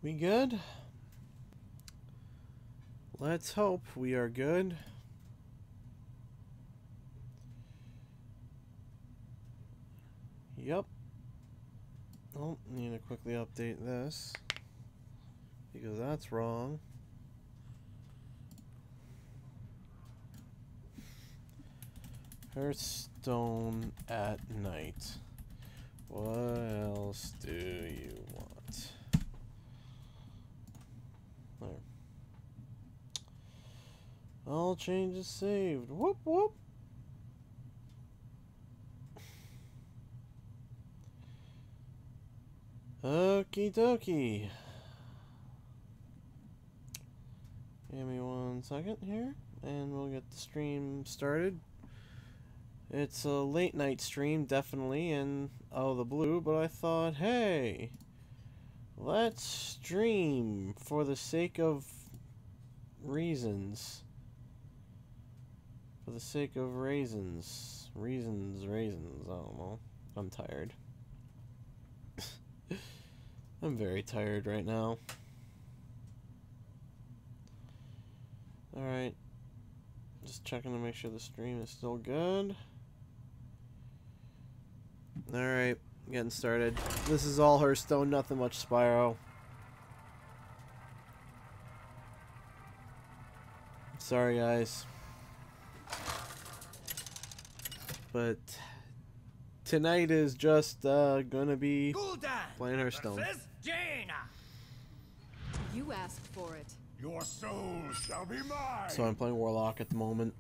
We good? Let's hope we are good. Yep. Oh, need to quickly update this because that's wrong. Hearthstone at night. What else do you want? There. All changes saved. Whoop whoop. Okie dokie. Give me 1 second here, and we'll get the stream started. It's a late night stream, definitely, and out of the blue, but I thought, hey, let's stream for the sake of reasons. For the sake of raisins. Raisins. I don't know. I'm tired. I'm very tired right now. Alright. Just checking to make sure the stream is still good. Alright, getting started. This is all Hearthstone, nothing much Spyro. Sorry guys. But tonight is just gonna be playing Hearthstone. You asked for it. Your soul shall be mine. So I'm playing Warlock at the moment.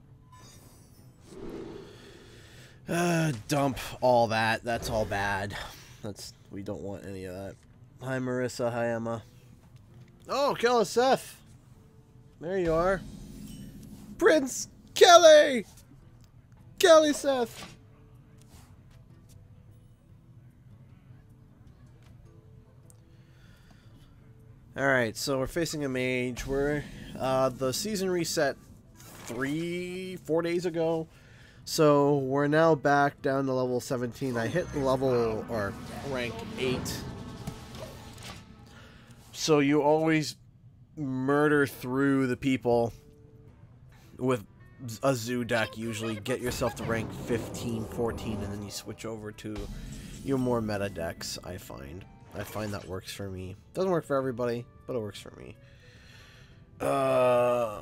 Dump all that. That's all bad. We don't want any of that. Hi Marissa, hi Emma. Oh, Kelly Seth. There you are. Prince Kelly! Kelly Seth! Alright, so we're facing a mage. The season reset 4 days ago. So we're now back down to level 17. I hit level, or rank 8. So you always murder through the people with a zoo deck, usually. Get yourself to rank 15, 14, and then you switch over to your more meta decks, I find. I find that works for me. Doesn't work for everybody, but it works for me. Why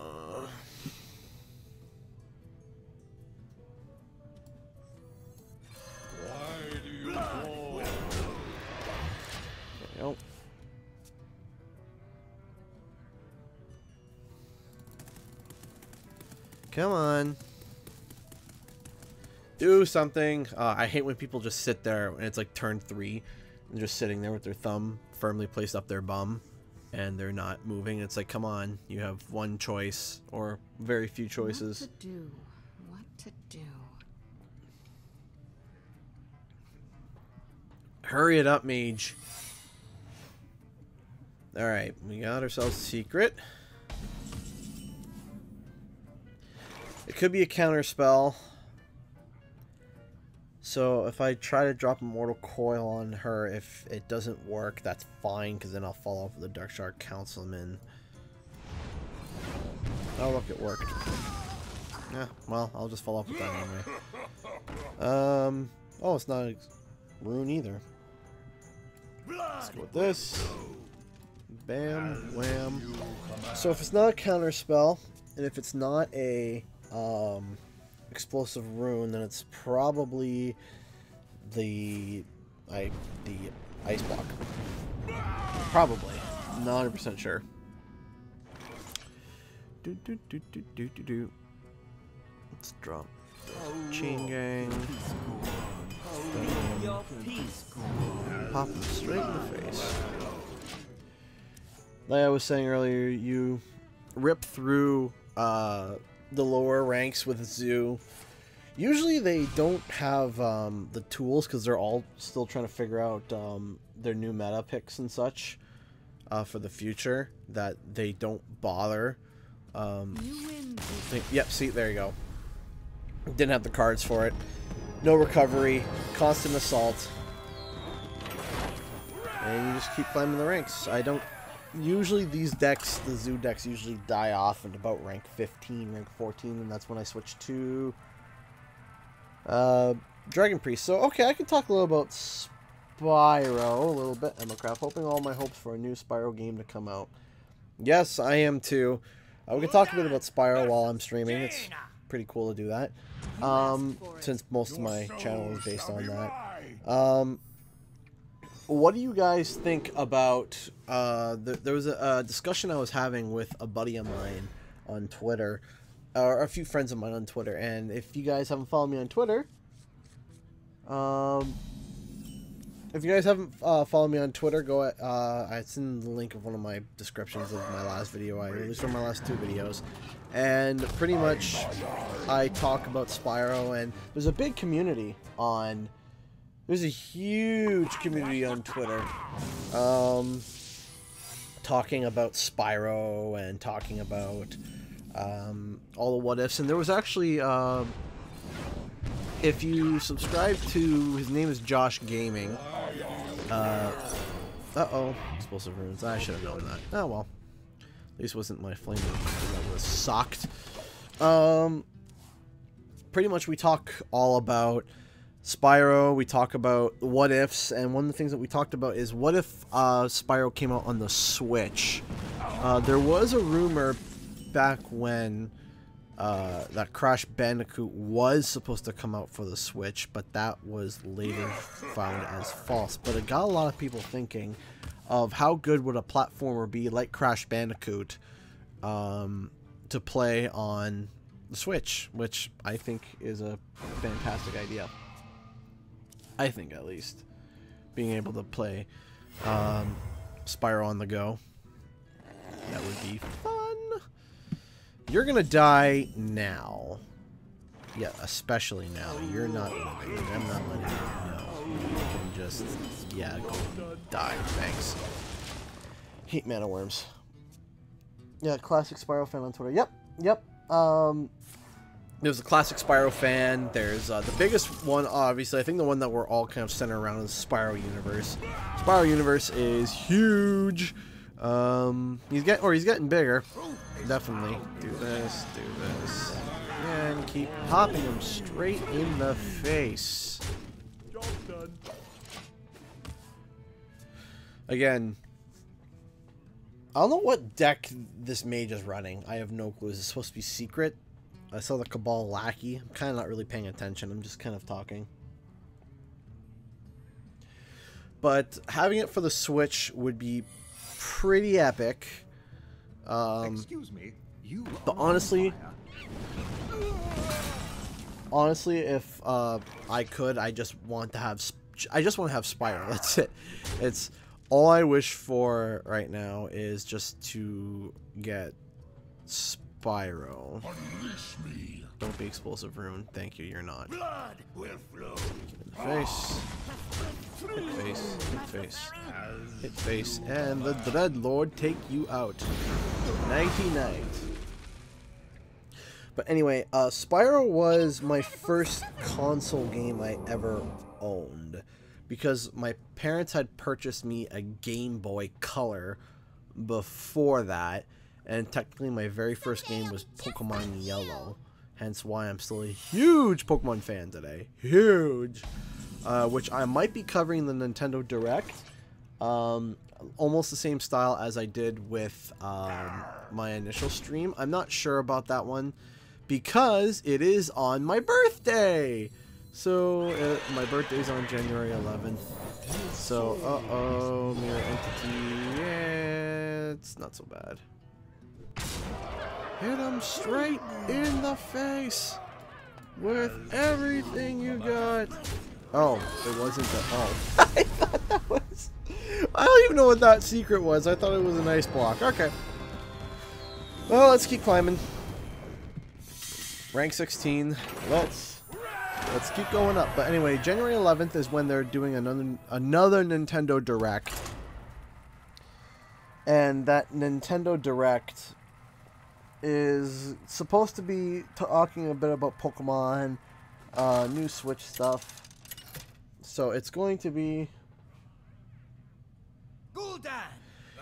do you call? There we go. Come on. Do something. I hate when people just sit there and it's like turn 3. And just sitting there with their thumb firmly placed up their bum. And they're not moving. It's like, come on. You have one choice. Or very few choices. What to do? What to do? Hurry it up, mage. Alright. We got ourselves a secret. It could be a counter spell. So if I try to drop a Mortal Coil on her, if it doesn't work, that's fine, because then I'll fall off with the Darkshark Councilman. Oh look, it worked. Yeah, well, I'll just fall off with that anyway. Oh, it's not a rune either. Let's go with this. Bam, wham. So if it's not a counter spell, and if it's not a explosive rune, then it's probably the ice block. Probably. Not 100% sure. Let's drop Chain Gang. Pop him straight in the face. Like I was saying earlier, you rip through the lower ranks with Zoo. Usually they don't have the tools because they're all still trying to figure out their new meta picks and such for the future, that they don't bother. Yep, see, there you go. Didn't have the cards for it. No recovery, constant assault. And you just keep climbing the ranks. usually these decks, the zoo decks, usually die off at about rank 15, rank 14, and that's when I switch to Dragon Priest. So, okay, I can talk a little about Spyro a little bit. Emacraft, hoping all my hopes for a new Spyro game to come out. Yes, I am too. We can talk a bit about Spyro while I'm streaming. It's pretty cool to do that. Since most of my channel is based on that. What do you guys think about, there was a discussion I was having with a buddy of mine on Twitter, or a few friends of mine on Twitter, and if you guys haven't followed me on Twitter, followed me on Twitter, go at, it's in the link of one of my descriptions of my last video. I released one of my last 2 videos, and pretty much I talk about Spyro, and there's a big community on, there's a huge community on Twitter, talking about Spyro and talking about, all the what ifs, and there was actually, if you subscribe to, his name is Josh Gaming, uh-oh, explosive runes, I should have known that. Oh well, at least it wasn't my flame that was sucked. Pretty much we talk all about Spyro, we talk about what ifs, and one of the things that we talked about is what if Spyro came out on the Switch. There was a rumor back when that Crash Bandicoot was supposed to come out for the Switch, but that was later found as false. But it got a lot of people thinking of how good would a platformer be like Crash Bandicoot to play on the Switch, which I think is a fantastic idea. I think, at least, being able to play Spyro on the go, that would be fun. You're gonna die now. Yeah, especially now. You're not living. I'm not letting you know. You can just, yeah, go die. Thanks. Hate mana worms. Yeah, classic Spyro fan on Twitter. Yep. There's a classic Spyro fan. There's the biggest one, obviously. I think the one that we're all kind of centered around is Spyro Universe. Spyro Universe is huge. He's getting bigger. Definitely. Do this, and keep popping him straight in the face. Job done. Again, I don't know what deck this mage is running. I have no clue. Is it supposed to be secret? I saw the Cabal Lackey. I'm kind of not really paying attention. I'm just kind of talking. But having it for the Switch would be pretty epic. Excuse me. But honestly, if I could, I just want to have Spyro. That's it. It's all I wish for right now is just to get Spyro. Unleash me. Don't be explosive rune. Thank you. You're not. Blood will flow. Face. Hit face. Hit face. Hit face. And the Dreadlord take you out. Nighty night. But anyway, Spyro was my first console game I ever owned, because my parents had purchased me a Game Boy Color before that, and technically my very first game was Pokemon Yellow, hence why I'm still a huge Pokemon fan today. Huge! Which I might be covering the Nintendo Direct, almost the same style as I did with my initial stream. I'm not sure about that one, because it is on my birthday. So my birthday's on January 11th. So uh-oh, mirror entity. Yeah, it's not so bad. Hit him straight in the face with everything you got. Oh, it wasn't that. Oh, I thought that was. I don't even know what that secret was. I thought it was a nice block. Okay. Well, let's keep climbing. Rank 16. Let's keep going up. But anyway, January 11th is when they're doing another Nintendo Direct. And that Nintendo Direct is supposed to be talking a bit about Pokemon, new Switch stuff. So it's going to be... Gul'dan,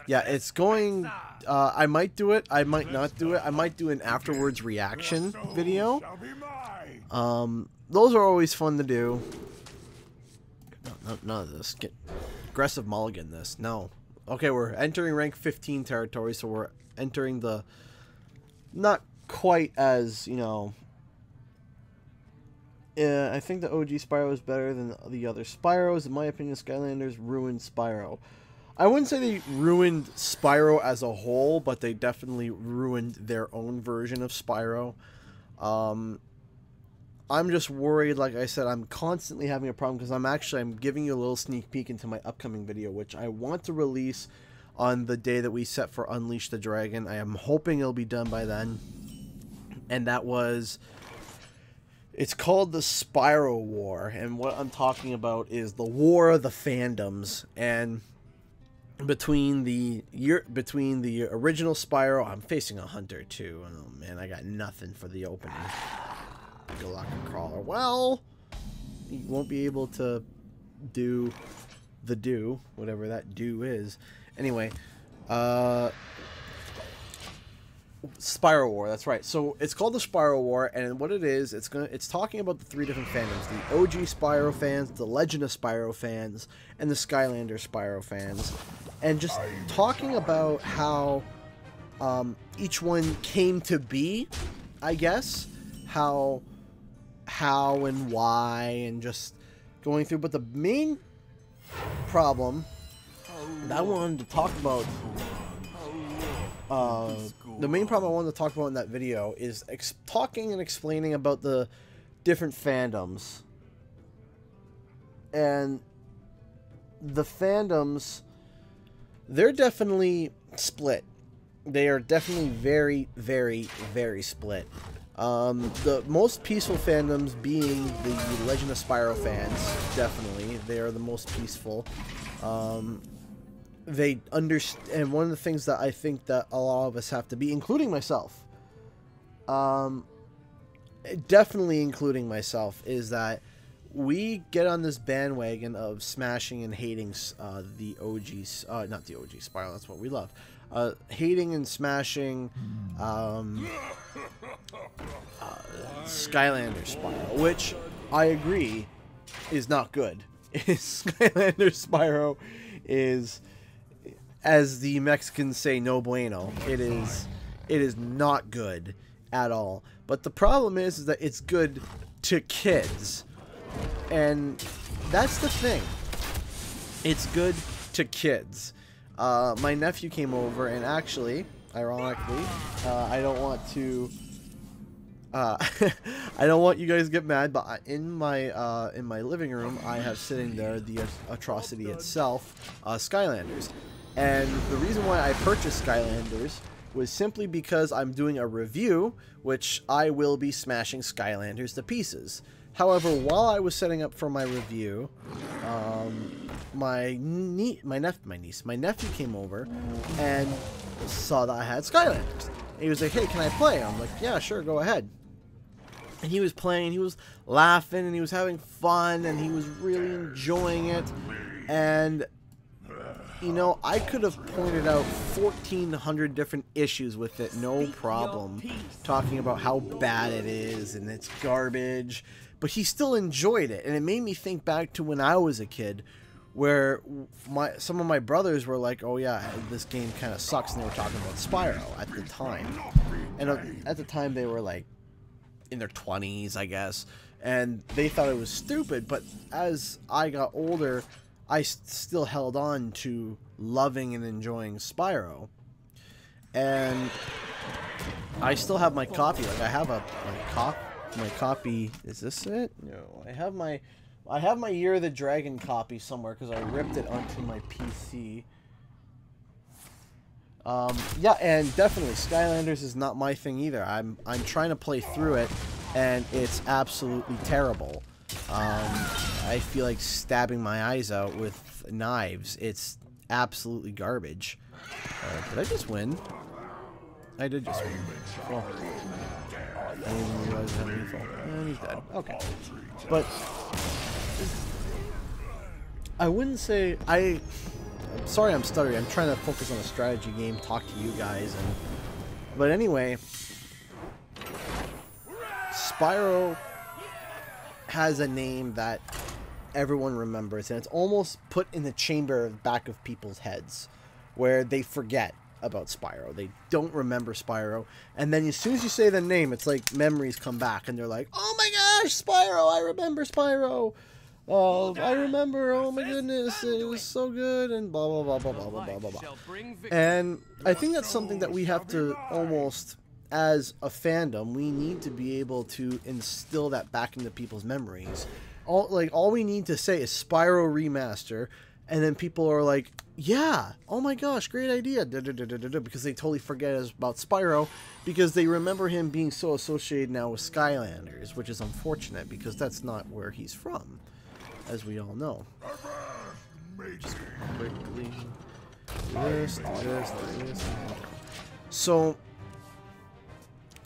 Yeah, it's going... I might do it. I might not do it. I might do an afterwards reaction video. Those are always fun to do. No, none of this. Get aggressive mulligan this. No. Okay, we're entering rank 15 territory, so we're entering the... Not quite as, you know... I think the OG Spyro is better than the other Spyros. In my opinion, Skylanders ruined Spyro. I wouldn't say they ruined Spyro as a whole, but they definitely ruined their own version of Spyro. I'm just worried, like I said, I'm constantly having a problem because I'm giving you a little sneak peek into my upcoming video, which I want to release on the day that we set for Unleash the Dragon. I am hoping it'll be done by then. And that was... It's called the Spyro War, and what I'm talking about is the war of the fandoms. And between the original Spyro, I'm facing a Hunter too. Oh man, I got nothing for the opening. Galactic Crawler. Well, you won't be able to do the do, whatever that do is. Anyway, Spyro War, that's right. So it's called the Spyro War, and what it is, it's talking about the three different fandoms: the OG Spyro fans, the Legend of Spyro fans, and the Skylander Spyro fans, and just talking about how each one came to be, I guess, how and why, and just going through. But the main problem that I wanted to talk about. The main problem I wanted to talk about in that video is talking and explaining about the different fandoms. And the fandoms, they're definitely split. They are definitely very, very, very split. The most peaceful fandoms being the Legend of Spyro fans, definitely. They are the most peaceful. They understand, and one of the things that I think that a lot of us have to be, including myself, definitely including myself, is that we get on this bandwagon of smashing and hating the OGs, not the OG Spyro, that's what we love, hating and smashing Skylander Spyro, which I agree is not good. Skylander Spyro is, as the Mexicans say, no bueno. It is not good at all. But the problem is that it's good to kids. And that's the thing. It's good to kids. My nephew came over, and actually, ironically, I don't want to... I don't want you guys to get mad, but in my living room, I have sitting there the atrocity itself, Skylanders. And the reason why I purchased Skylanders was simply because I'm doing a review, which I will be smashing Skylanders to pieces. However, while I was setting up for my review, my nephew came over and saw that I had Skylanders. And he was like, "Hey, can I play?" I'm like, "Yeah, sure, go ahead." And he was playing, he was laughing, and he was having fun, and he was really enjoying it. And you know, I could have pointed out 1,400 different issues with it, no problem, talking about how bad it is and it's garbage, but he still enjoyed it. And it made me think back to when I was a kid, where some of my brothers were like, "Oh yeah, this game kind of sucks," and they were talking about Spyro at the time. And at the time they were like in their 20s, I guess, and they thought it was stupid. But as I got older, I still held on to loving and enjoying Spyro, and I still have my copy. Like, I have my copy. Is this it? No, I have my Year of the Dragon copy somewhere because I ripped it onto my PC. Yeah, and definitely Skylanders is not my thing either. I'm trying to play through it, and it's absolutely terrible. I feel like stabbing my eyes out with knives. It's absolutely garbage. Did I just win? I did just win. Well, I didn't realize I had lethal. And he's dead. Okay. But I wouldn't say... I'm sorry I'm stuttering. I'm trying to focus on a strategy game, talk to you guys, but anyway, Spyro has a name that everyone remembers, and it's almost put in the chamber back of people's heads where they forget about Spyro. They don't remember Spyro, and then as soon as you say the name, it's like memories come back, and they're like, oh my gosh, Spyro, I remember Spyro. Oh, I remember, oh my goodness, it was so good, and blah, blah, blah, blah, blah, blah, blah, blah. And I think that's something that we have to almost, as a fandom, we need to be able to instill that back into people's memories. All we need to say is Spyro Remaster, and then people are like, yeah, oh my gosh, great idea, because they totally forget about Spyro, because they remember him being so associated now with Skylanders, which is unfortunate, because that's not where he's from, as we all know. Just quickly, this. So,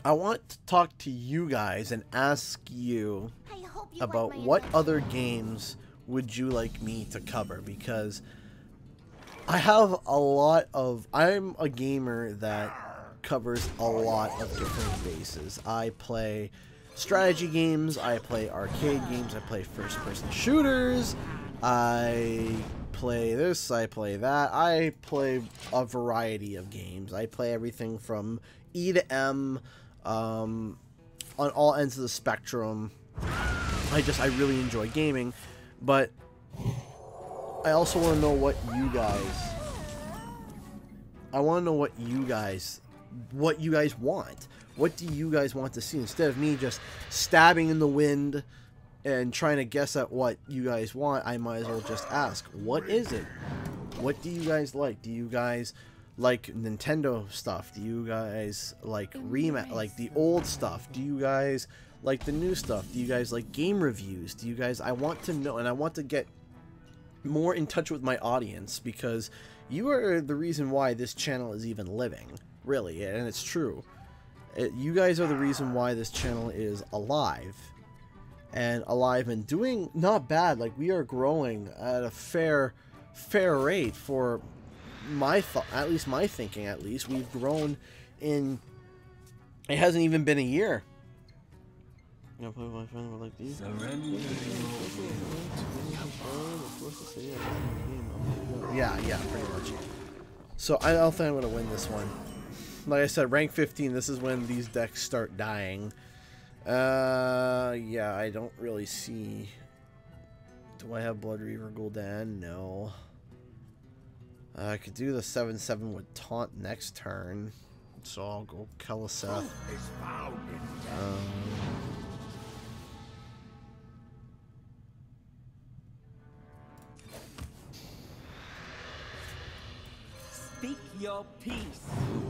I want to talk to you guys and ask you about what other games would you like me to cover, because I have a lot of... I'm a gamer that covers a lot of different bases. I play strategy games, I play arcade games, I play first-person shooters, I play this, I play that, I play a variety of games. I play everything from E to M, on all ends of the spectrum. I really enjoy gaming, but I also want to know what you guys... I want to know what you guys want. What do you guys want to see? Instead of me just stabbing in the wind and trying to guess at what you guys want, I might as well just ask, what is it? What do you guys like? Do you guys like Nintendo stuff? Do you guys like like the old stuff? Do you guys like the new stuff? Do you guys like game reviews? Do you guys... I want to know, and I want to get more in touch with my audience, because you are the reason why this channel is even living, really, and it's true. You guys are the reason why this channel is alive and doing not bad. Like, we are growing at a fair rate for my thought, at least my thinking. At least we've grown in... It hasn't even been a year. You know, play with my friend would like these. Yeah, pretty much. So I don't think I'm gonna win this one. Like I said, rank 15. This is when these decks start dying. Yeah, I don't really see. Do I have Blood Reaver Gul'dan? No. I could do the 7/7 with taunt next turn, so I'll go Keliseth. Speak your peace.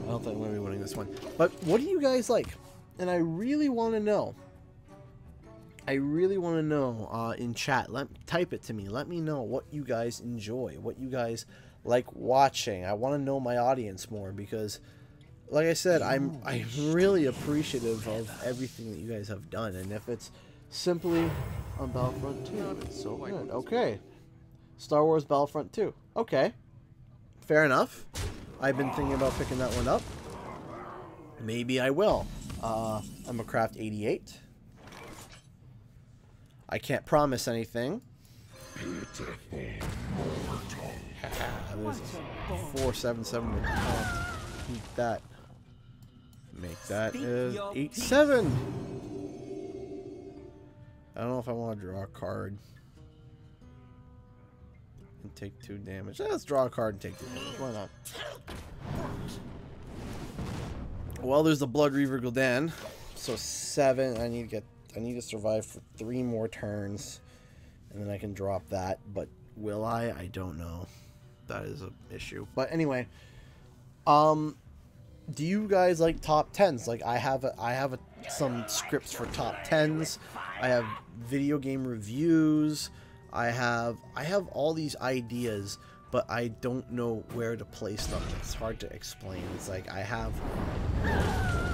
I don't think I'm going to be winning this one. But what do you guys like? And I really want to know. I really want to know in chat. Type it to me. Let me know what you guys enjoy. What you guys like watching. I want to know my audience more, because, like I said, I'm really appreciative of everything that you guys have done. And if it's simply on Battlefront 2, it's so good. Okay. Star Wars Battlefront 2. Okay. Fair enough. I've been thinking about picking that one up. Maybe I will. I'm a Craft 88. I can't promise anything. There's 477. Keep that. Make that 87. I don't know if I want to draw a card and take 2 damage. Let's draw a card and take 2 damage. Why not? Well, there's the Blood Reaver Gul'dan. So 7. I need to survive for 3 more turns, and then I can drop that. But will I? I don't know. That is an issue. But anyway, do you guys like top 10s? Like, I have some scripts for top 10s. I have video game reviews. I have all these ideas, but I don't know where to place them. It's hard to explain. It's like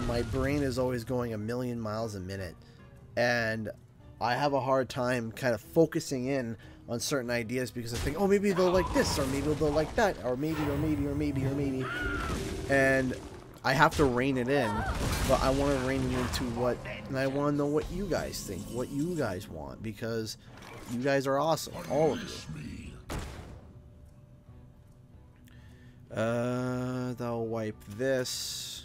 my brain is always going a million miles a minute, and I have a hard time kind of focusing in on certain ideas because I think, oh, maybe they'll like this, or maybe they'll like that, or maybe, or maybe, or maybe, or maybe. And I have to rein it in, but I want to rein it into what, and I want to know what you guys think, what you guys want, because you guys are awesome, all of you. They'll wipe this.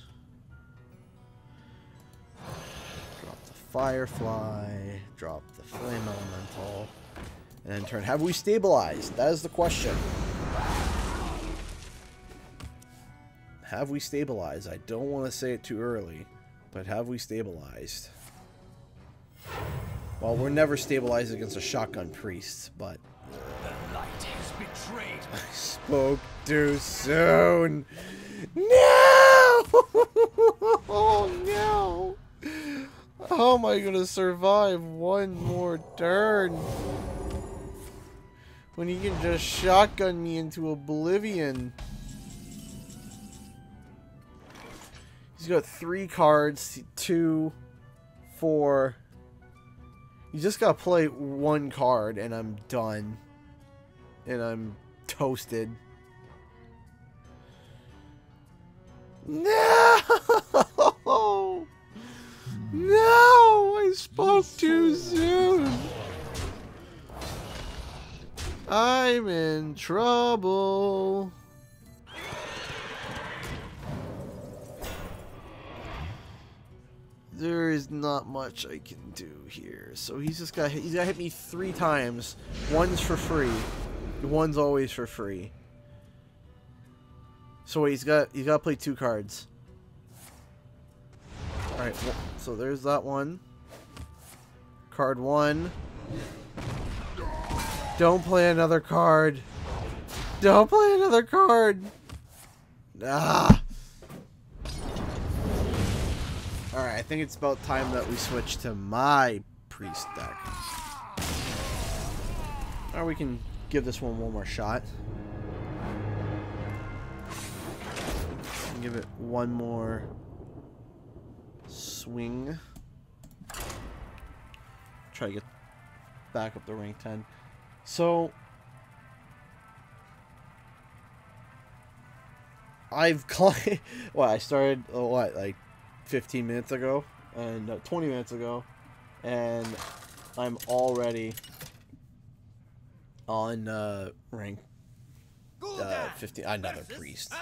Drop the Firefly. Drop the Flame Elemental. And then turn. Have we stabilized? That is the question. Have we stabilized? I don't want to say it too early, but have we stabilized? Well, we're never stabilized against a shotgun priest, but... The light has betrayed. I spoke too soon. No! Oh, no! How am I going to survive one more turn? When you can just shotgun me into oblivion. He's got 3 cards, 2, 4. You just gotta play 1 card and I'm done. And I'm toasted. No! No! I spoke too soon. I'm in trouble. There is not much I can do here. So he's just got hit me 3 times. One's for free. One's always for free. So wait, he's got to play 2 cards. All right. Well, so there's that one. Card 1. Don't play another card. Don't play another card. Ah. Alright, I think it's about time that we switch to my priest deck. Or we can give this one more shot. Give it one more swing. Try to get back up to rank 10. So I've well, I started like 15 minutes ago and 20 minutes ago, and I'm already on rank 15. Another priest.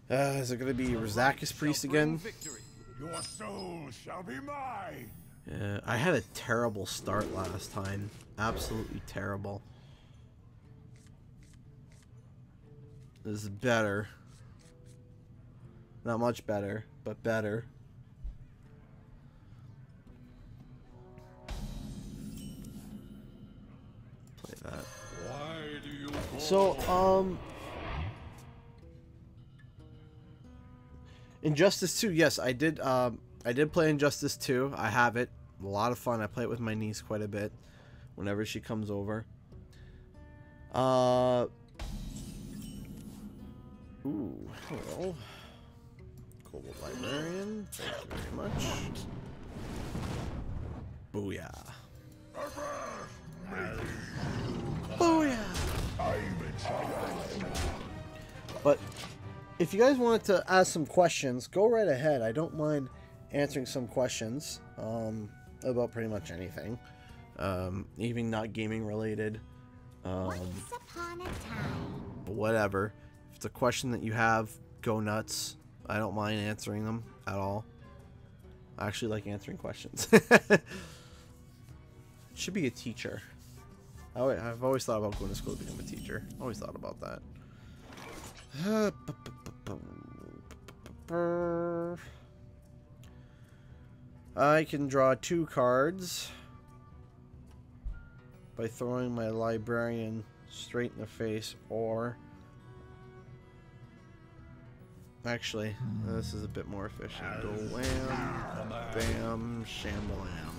Is it gonna be Rizakis priest again? Your soul shall be mine. Yeah, I had a terrible start last time. Absolutely terrible. This is better. Not much better, but better. Play that. Why do you So, Injustice 2, yes, I did play Injustice 2. I have it. A lot of fun. I play it with my niece quite a bit whenever she comes over. Ooh, hello. Global Librarian, thank you very much. Booyah. Booyah! But if you guys wanted to ask some questions, go right ahead. I don't mind answering some questions about pretty much anything, even not gaming related. Once upon a time. Whatever. If it's a question that you have, go nuts. I don't mind answering them at all. I actually like answering questions. Should be a teacher. I've always thought about going to school to become a teacher. Always thought about that. I can draw 2 cards by throwing my librarian straight in the face, or actually, this is a bit more efficient. Go wham, bam, shambalam.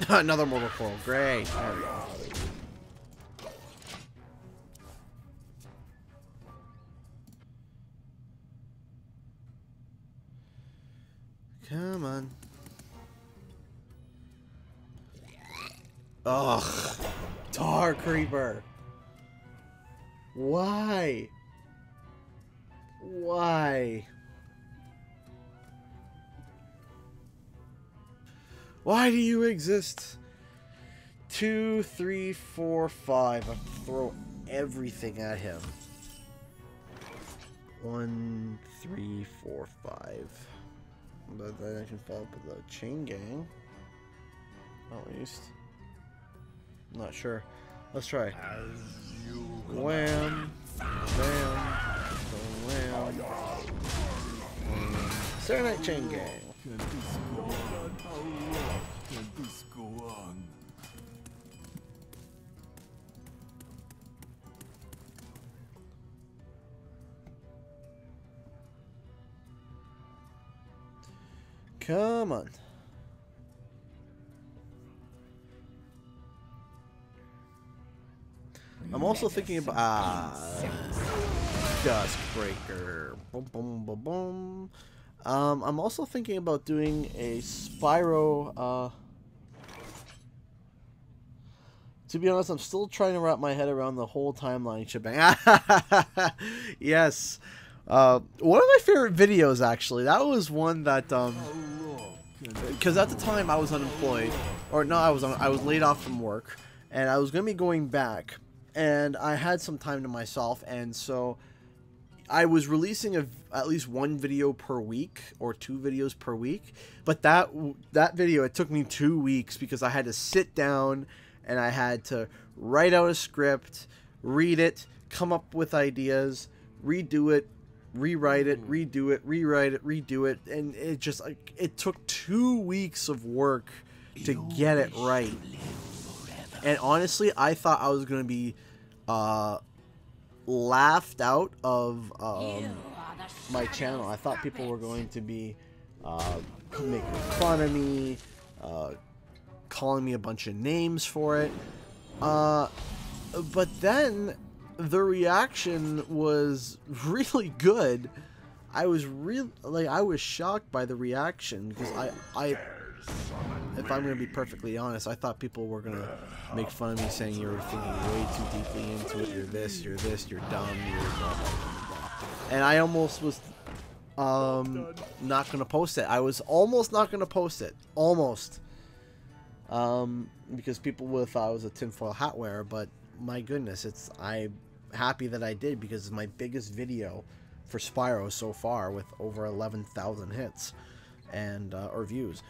Another mortal coil. Great. There we go. Come on. Ugh. Tar Creeper. Why? Why? Why do you exist? 2, 3, 4, 5. I'll throw everything at him. 1, 3, 4, 5. But then I can follow up with a chain gang. At least. I'm not sure. Let's try. Wham. Bam. Wham. Serenite chain gang. Come on. I'm also thinking about Duskbreaker. Boom, boom, boom, boom. I'm also thinking about doing a Spyro. To be honest, I'm still trying to wrap my head around the whole timeline shebang. Yes. One of my favorite videos, actually. That was one that, because at the time I was unemployed, or no, I was laid off from work, and I was gonna be going back, and I had some time to myself, and so I was releasing at least one video per week or 2 videos per week. But that video, it took me 2 weeks because I had to sit down and I had to write out a script, read it, come up with ideas, redo it, rewrite it, redo it, rewrite it, redo it, and it just like it took 2 weeks of work to get it right. And honestly, I thought I was gonna be laughed out of my channel. I thought people were going to be making fun of me, calling me a bunch of names for it. But then the reaction was really good. I was I was shocked by the reaction because if I'm going to be perfectly honest, I thought people were going to make fun of me saying you were thinking way too deeply into it. You're this, you're dumb, you're blah, blah, blah, blah. And I almost was not going to post it. I was almost not going to post it. Almost. Because people would have thought I was a tinfoil hat wearer, but my goodness, I'm happy that I did because it's my biggest video for Spyro so far with over 11,000 hits and or views,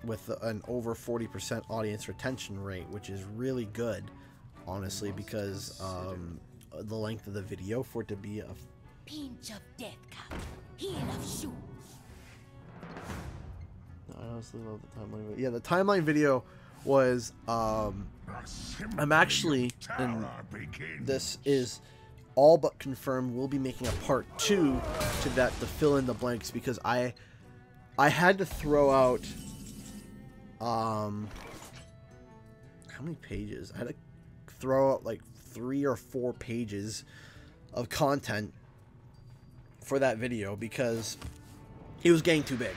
with an over 40% audience retention rate, which is really good, honestly, because the length of the video for it to be a pinch of death cup, heel of shoes. I honestly love the timeline video. Yeah, the timeline video was I'm actually, and this is all but confirmed, we'll be making a part 2 to that to fill in the blanks, because I had to throw out how many pages? I had to throw out like 3 or 4 pages of content for that video because it was getting too big.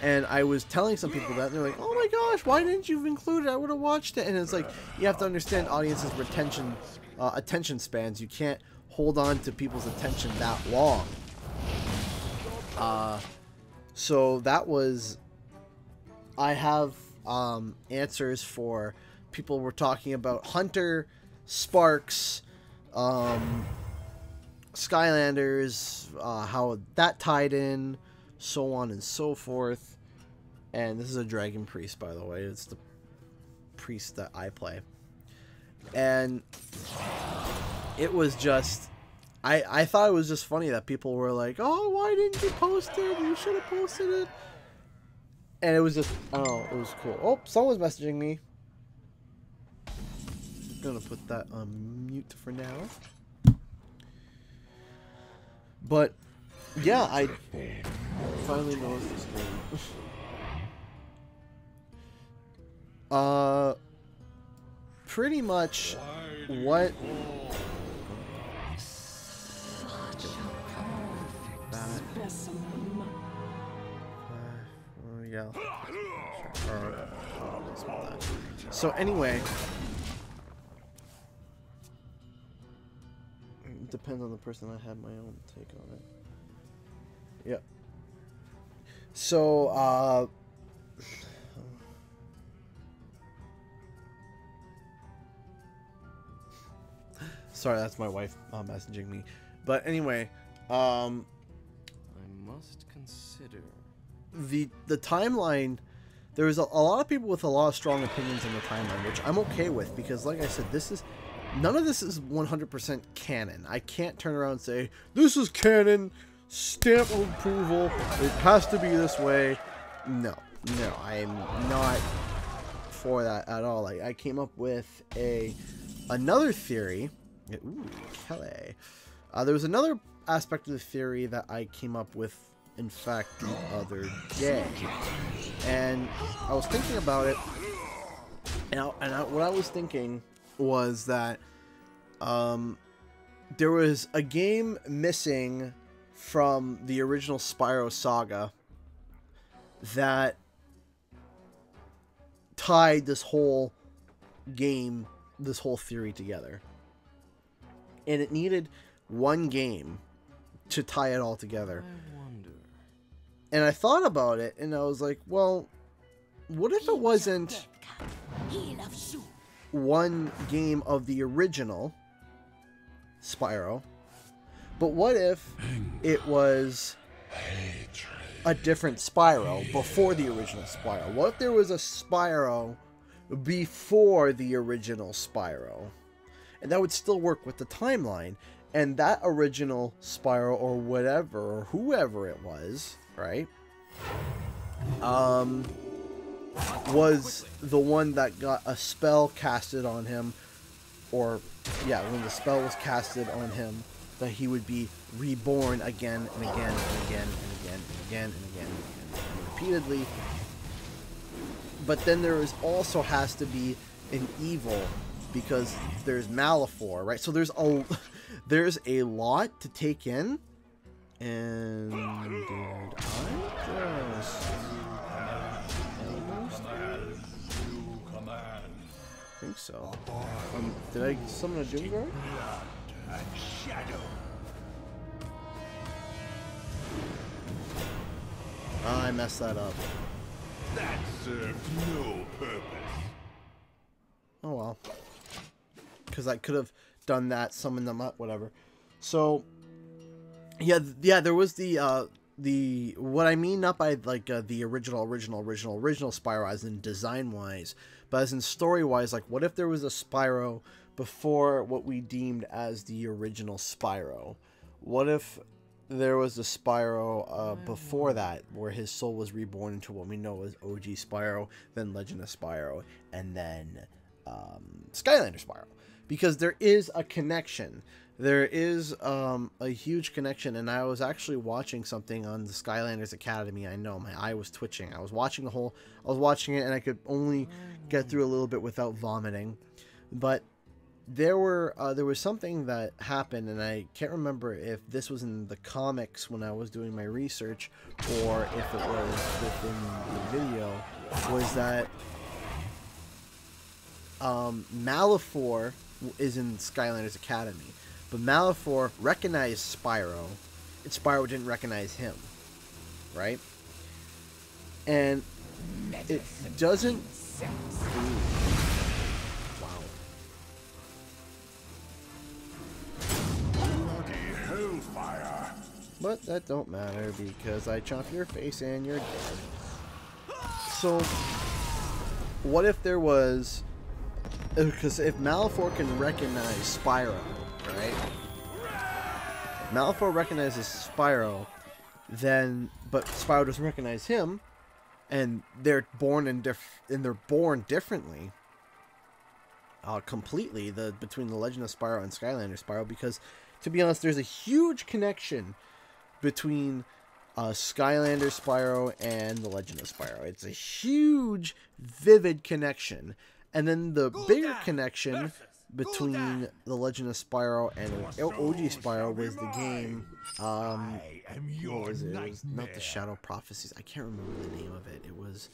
And I was telling some people that, and they're like, oh my gosh, why didn't you include it? I would have watched it. And it's like, you have to understand audiences' attention spans. You can't hold on to people's attention that long. So that was, I have answers for people were talking about Hunter, Sparks, Skylanders, how that tied in, so on and so forth. And this is a Dragon Priest, by the way. It's the priest that I play. And it was just, I thought it was just funny that people were like, oh, why didn't you post it? You should have posted it. And it was just, I don't know, it was cool. Oh, someone's messaging me. I'm gonna put that on mute for now. But yeah, I finally noticed this game. Pretty much what yeah. So anyway, depends on the person. I had my own take on it. Yep. So, sorry, that's my wife messaging me. But anyway, I must consider. The timeline. There's a lot of people with a lot of strong opinions on the timeline, which I'm okay with because, like I said, none of this is 100% canon. I can't turn around and say this is canon, stamp of approval. It has to be this way. No, I'm not for that at all. I came up with another theory. Ooh, Kelly. There was another aspect of the theory that I came up with, in fact, the other day. And I was thinking about it, and what I was thinking was that there was a game missing from the original Spyro saga that tied this whole game, this whole theory together. And it needed one game to tie it all together. And I thought about it, and I was like, well, what if it wasn't one game of the original Spyro, but what if it was a different Spyro before the original Spyro? What if there was a Spyro before the original Spyro? And that would still work with the timeline. And that original Spyro, or whatever, or whoever it was, right, was the one that got a spell casted on him, or, yeah, when the spell was casted on him, that he would be reborn again and again and again and again and again and again and again and repeatedly. But then there also has to be an evil, because there's Malefor, right? So there's a lot to take in. And did I just I think so. Did I summon a Doomguard? I messed that up. That served no purpose. Oh well. Because I could have done that, summoned them up, whatever. So yeah, there was the what I mean, not by like the original Spyro as in design wise, but as in story wise. Like, what if there was a Spyro before what we deemed as the original Spyro? What if there was a Spyro before that, where his soul was reborn into what we know as OG Spyro, then Legend of Spyro, and then Skylander Spyro? Because there is a connection. There is a huge connection, and I was actually watching something on the Skylanders Academy. I know, my eye was twitching. I was watching it, and I could only get through a little bit without vomiting. But there was something that happened, and I can't remember if this was in the comics when I was doing my research, or if it was within the video, was that Malefor is in Skylanders Academy. But Malefor recognized Spyro, and Spyro didn't recognize him, right? And it doesn't... Ooh. Wow. Bloody hellfire! But that don't matter, because I chop your face and you're dead. So, what if there was... Because if Malefor can recognize Spyro, right? If Malefor recognizes Spyro, then, but Spyro doesn't recognize him, and they're born they're born differently, completely, between the Legend of Spyro and Skylander Spyro. Because, to be honest, there's a huge connection between Skylander Spyro and the Legend of Spyro. It's a huge, vivid connection. And then the bigger connection between the Legend of Spyro and OG Spyro was the game, what was it? It was not the Shadow Prophecies. I can't remember the name of it. It was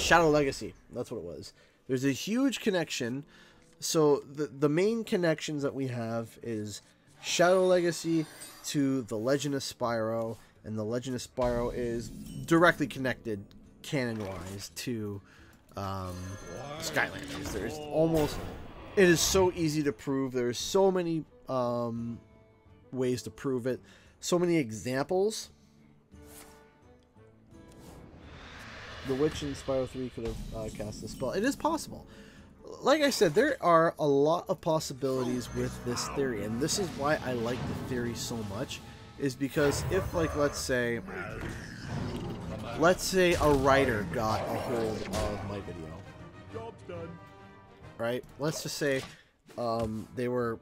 Shadow Legacy. That's what it was. There's a huge connection So the main connections that we have is Shadow Legacy to the Legend of Spyro, and the Legend of Spyro is directly connected canon-wise to Skylanders. There's almost... It is so easy to prove. There's so many ways to prove it. So many examples. The Witch in Spyro 3 could have cast the spell. It is possible. Like I said, there are a lot of possibilities with this theory, and this is why I like the theory so much, is because if, like, let's say a writer got a hold of my video. Job's done. Right? Let's just say they were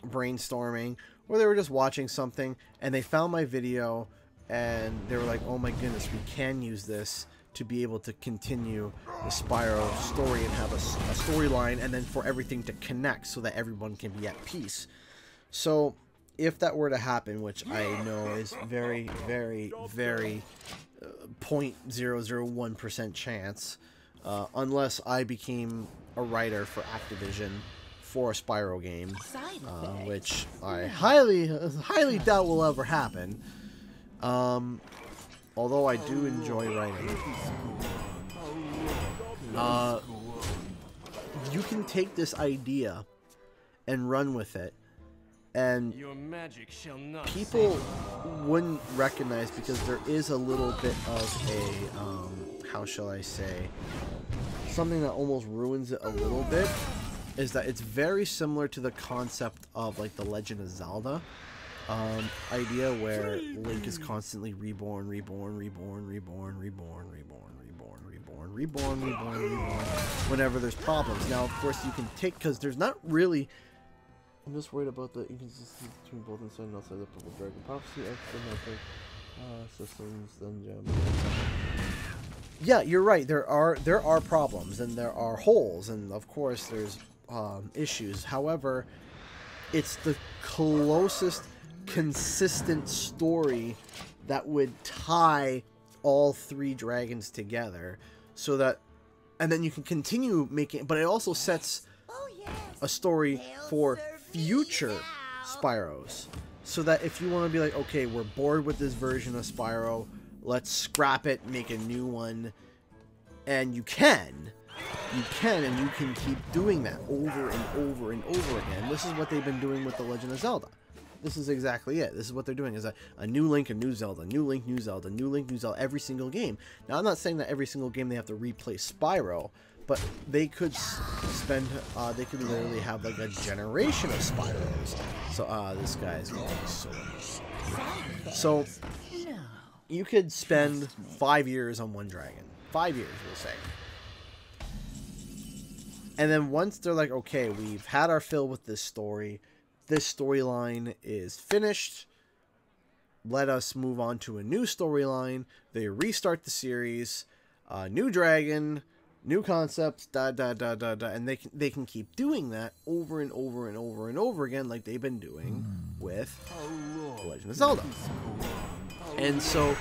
brainstorming, or they were just watching something, and they found my video, and they were like, oh my goodness, we can use this to be able to continue the Spyro story and have a storyline, and then for everything to connect so that everyone can be at peace. So if that were to happen, which I know is very, very, very 0.001% chance, unless I became a writer for Activision for a Spyro game, which I highly doubt will ever happen. Although I do enjoy writing. You can take this idea and run with it, and Your magic shall not people wouldn't recognize, because there is a little bit of a, how shall I say, something that almost ruins it a little bit, is that it's very similar to the concept of, like, the Legend of Zelda idea, where Link is constantly reborn, whenever there's problems. Now, of course, you can take, because there's not really... I'm just worried about the inconsistency between both inside and outside the Purple Dragon Prophecy, systems, then gem. Yeah, you're right. There are problems, and there are holes, and of course there's issues. However, it's the closest consistent story that would tie all three dragons together, so that, and then you can continue making, but it also sets a story for future Spyros, so that if you want to be like, okay, we're bored with this version of Spyro, let's scrap it, make a new one, and you can keep doing that over and over and over again. This is what they've been doing with The Legend of Zelda. This is exactly it. This is what they're doing, is a new Link, a new Zelda, new Link, new Zelda, new Link, new Zelda, every single game. Now, I'm not saying that every single game they have to replace Spyro, but they could spend, they could literally have like a generation of Spyros. So, this guy's going so you could spend 5 years on one dragon. 5 years, we'll say. And then once they're like, okay, we've had our fill with this story, this storyline is finished, let us move on to a new storyline. They restart the series, new dragon, new concepts, and they can keep doing that over and over and over and over again, like they've been doing with The Legend of Zelda. And so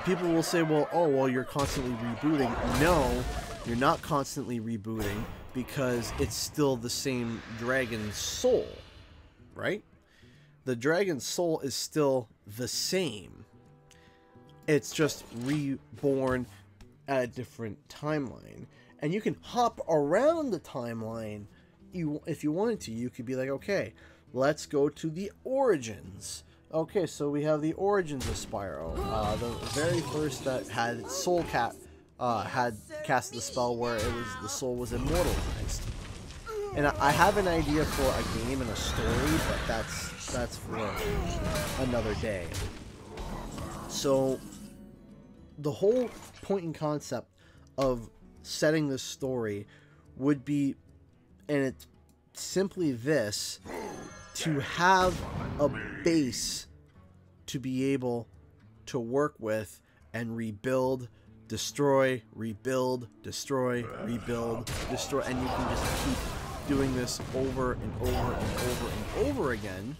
people will say, well, you're constantly rebooting. No, you're not constantly rebooting, because it's still the same dragon's soul, right? The dragon's soul is still the same. It's just reborn at a different timeline. And you can hop around the timeline. If you wanted to, you could be like, okay, let's go to the origins. Okay, so we have the origins of Spyro. The very first that had Soul Cat had cast the spell where the soul was immortalized. And I have an idea for a game and a story, but that's for another day. So the whole point and concept of setting this story would be, and it's simply this, to have a base to be able to work with and rebuild, destroy, rebuild, destroy, rebuild, destroy, and you can just keep doing this over and over and over and over again.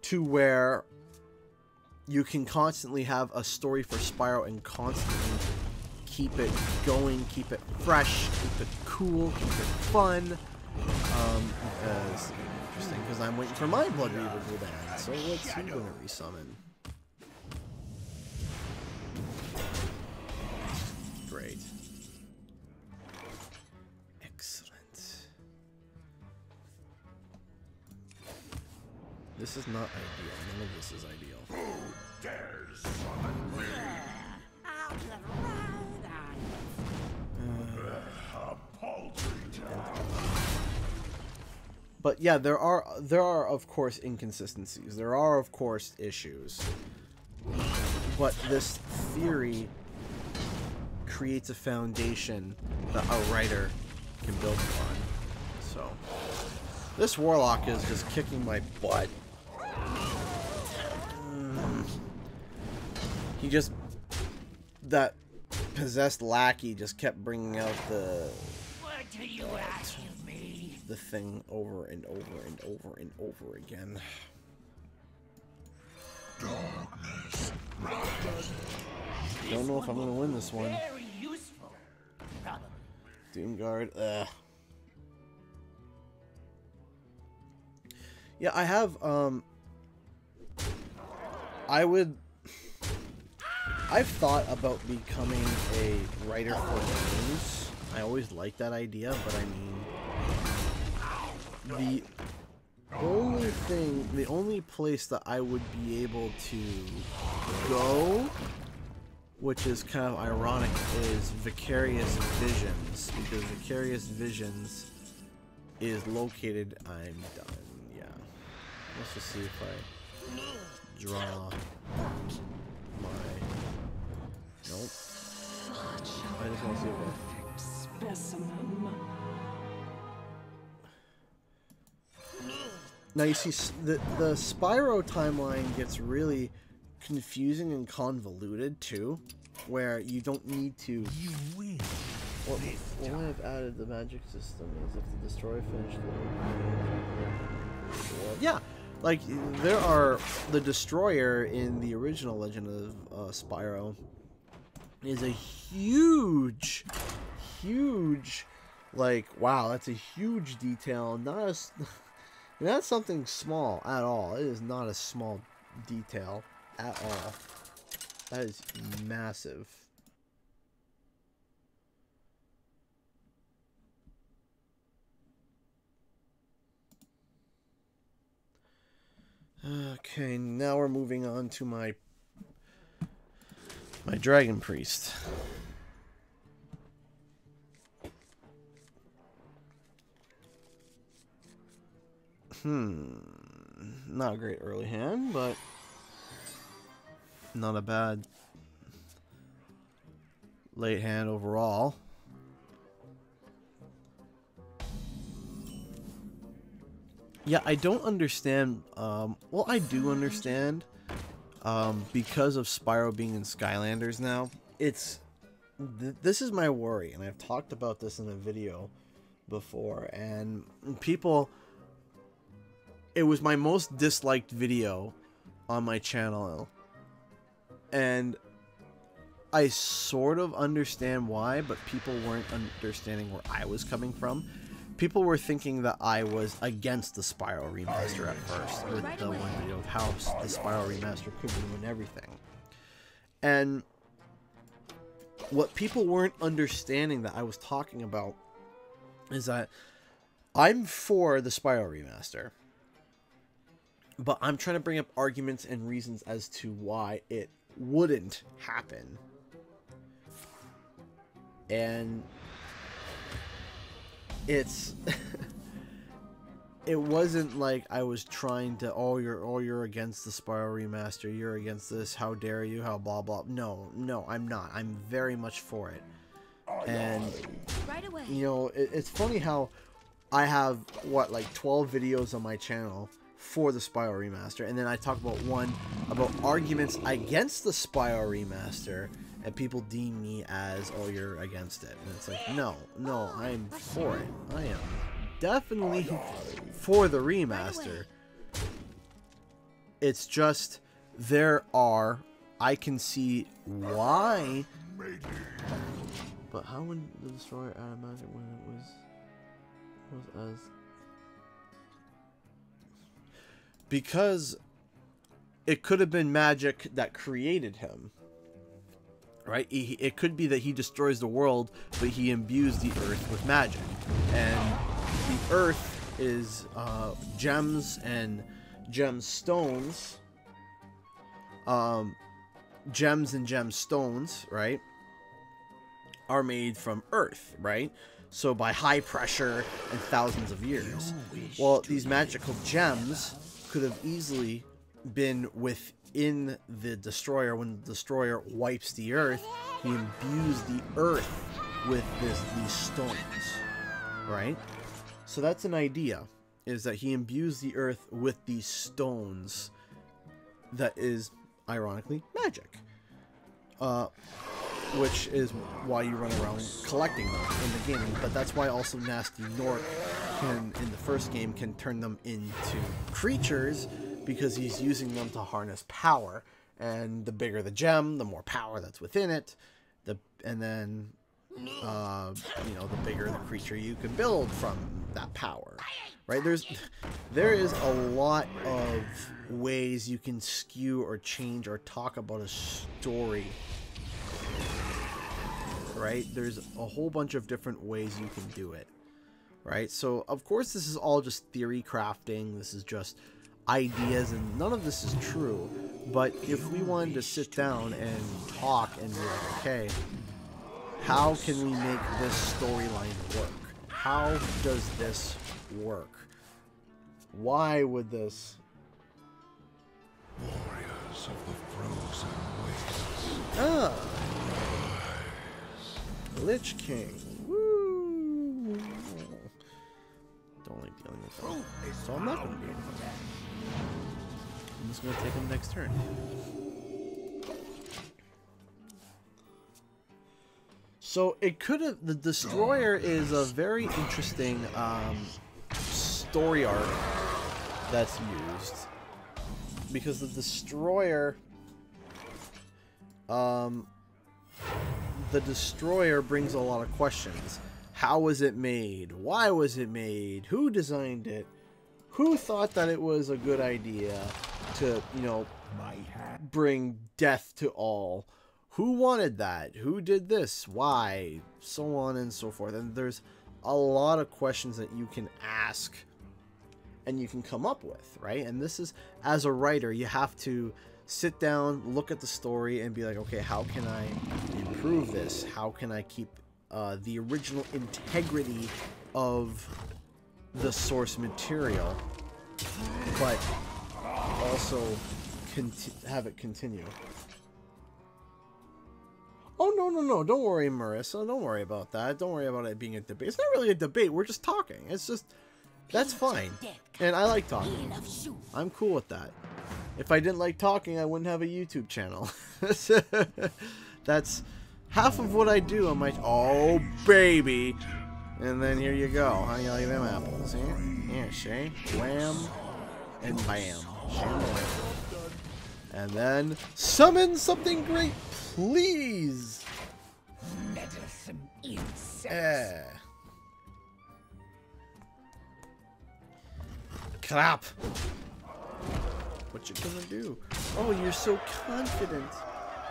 To where you can constantly have a story for Spyro and constantly keep it going, keep it fresh, keep it cool, keep it fun. Because interesting, because I'm waiting for my Blood Reaver Gul'dan, so what's he going to resummon? Great. Excellent. This is not ideal. None of this is ideal. Who dares summon me? I'll get right on. A paltry task. But yeah, there are of course inconsistencies. There are of course issues. But this theory creates a foundation that a writer can build upon. So this Warlock is just kicking my butt. He just, that possessed lackey just kept bringing out the What do you ask of me? the thing over and over and over and over again. Darkness. Don't know if I'm gonna win this one. Very useful. Probably. Doomguard, yeah, I have, I've thought about becoming a writer for games. I always liked that idea, but I mean, the only place that I would be able to go, which is kind of ironic, is Vicarious Visions, because Vicarious Visions is located, I'm done, yeah. Let's just see if I draw my, nope. I just want to see what, Specimen. now you see, the Spyro timeline gets really confusing and convoluted too, where you don't need to. You win. What would have added the magic system is if the destroyer finished the world. Yeah, like there are the destroyer in the original Legend of Spyro is a huge, like wow, that's a huge detail. Not something small at all. It is not a small detail at all. That is massive. Okay, now we're moving on to my Dragon Priest. Not a great early hand, but not a bad late hand overall. Yeah, I don't understand. Well, I do understand. Because of Spyro being in Skylanders now, this is my worry, and I've talked about this in a video before, and people. It was my most disliked video on my channel, and I sort of understand why, but people weren't understanding where I was coming from. People were thinking that I was against the Spyro remaster at first, with the one video of how the Spyro remaster could ruin everything. And what people weren't understanding that I was talking about is that I'm for the Spyro remaster, but I'm trying to bring up arguments and reasons as to why it wouldn't happen. And it's it wasn't like I was trying to, oh you're against the Spyro remaster, you're against this, how dare you, how blah blah. No, I'm not. I'm very much for it. And Right away. you know, it's funny how I have what, like 12 videos on my channel for the Spyro remaster, and then I talk about arguments against the Spyro remaster, and people deem me as, oh, you're against it. And it's like, no, I'm for it. I am definitely for the remaster. It's just there are, I can see why. But how would the destroyer add magic when it was as? Because it could have been magic that created him. Right? It could be that he destroys the world, but he imbues the earth with magic. And the earth is gems and gemstones. Gems and gemstones, right, are made from earth, right? So by high pressure and thousands of years. Well, these magical gems could have easily been within the destroyer. When the destroyer wipes the earth, he imbues the earth with these stones, right? So that's an idea, is that he imbues the earth with these stones that is, ironically, magic. Which is why you run around collecting them in the game. But that's why also Nasty Nork can, in the first game, can turn them into creatures, because he's using them to harness power. And the bigger the gem, the more power that's within it. And then, you know, the bigger the creature you can build from that power. Right? There is a lot of ways you can skew or change or talk about a story. Right? There's a whole bunch of different ways you can do it. Right? So, of course, this is all just theory crafting. This is just ideas, and none of this is true. But if we wanted to sit down and talk and be like, okay, how can we make this storyline work? How does this work? Why would this? Warriors of the frozen wastes. Ah, Lich King. Woo! Don't like dealing with that, so I'm not going to be able to. I'm just going to take him next turn. So it could have. The destroyer is a very interesting story arc that's used, because the destroyer brings a lot of questions. How was it made? Why was it made? Who designed it? Who thought that it was a good idea to, you know, bring death to all? Who wanted that? Who did this? Why? So on and so forth. And there's a lot of questions that you can ask and you can come up with, right? And this is, as a writer, you have to sit down, look at the story, and be like, okay, how can I improve this? How can I keep the original integrity of the source material, but also have it continue? Oh, no, don't worry, Marissa. Don't worry about that. Don't worry about it being a debate. It's not really a debate. We're just talking. It's just, that's fine. And I like talking. I'm cool with that. If I didn't like talking, I wouldn't have a YouTube channel. That's half of what I do on my... Oh, baby. And then here you go. How you like them apples? Yeah, Shay. Wham. And bam. Sham bam. And then summon something great, please. Medicine insects. Yeah. Crap. What you gonna do? Oh, you're so confident.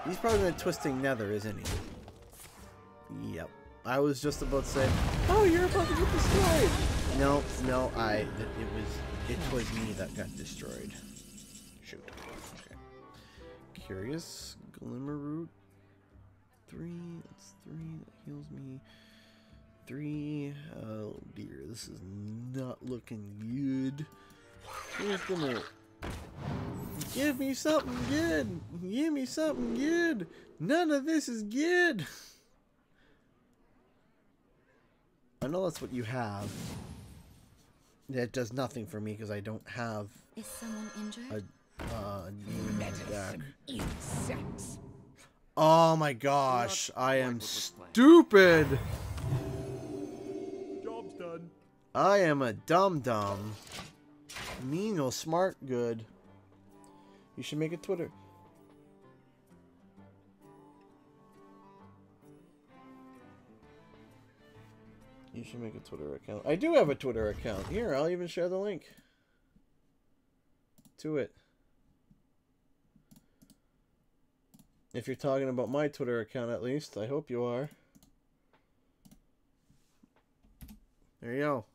He's probably gonna twisting nether, isn't he? Yep. I was just about to say, oh, you're about to get destroyed. No, it was me that got destroyed. Shoot. Okay. Curious Glimmer Root. 3. That's 3. That heals me. 3. Oh dear, this is not looking good. Who's gonna give me something good? Give me something good. None of this is good. I know that's what you have. That does nothing for me because I don't have. Is someone injured? A name deck. Insects. Oh my gosh, I am stupid. Job's done. I am a dum-dum. Me no smart good. You should make a Twitter. You should make a Twitter account. I do have a Twitter account. Here, I'll even share the link to it. If you're talking about my Twitter account, at least. I hope you are. There you go.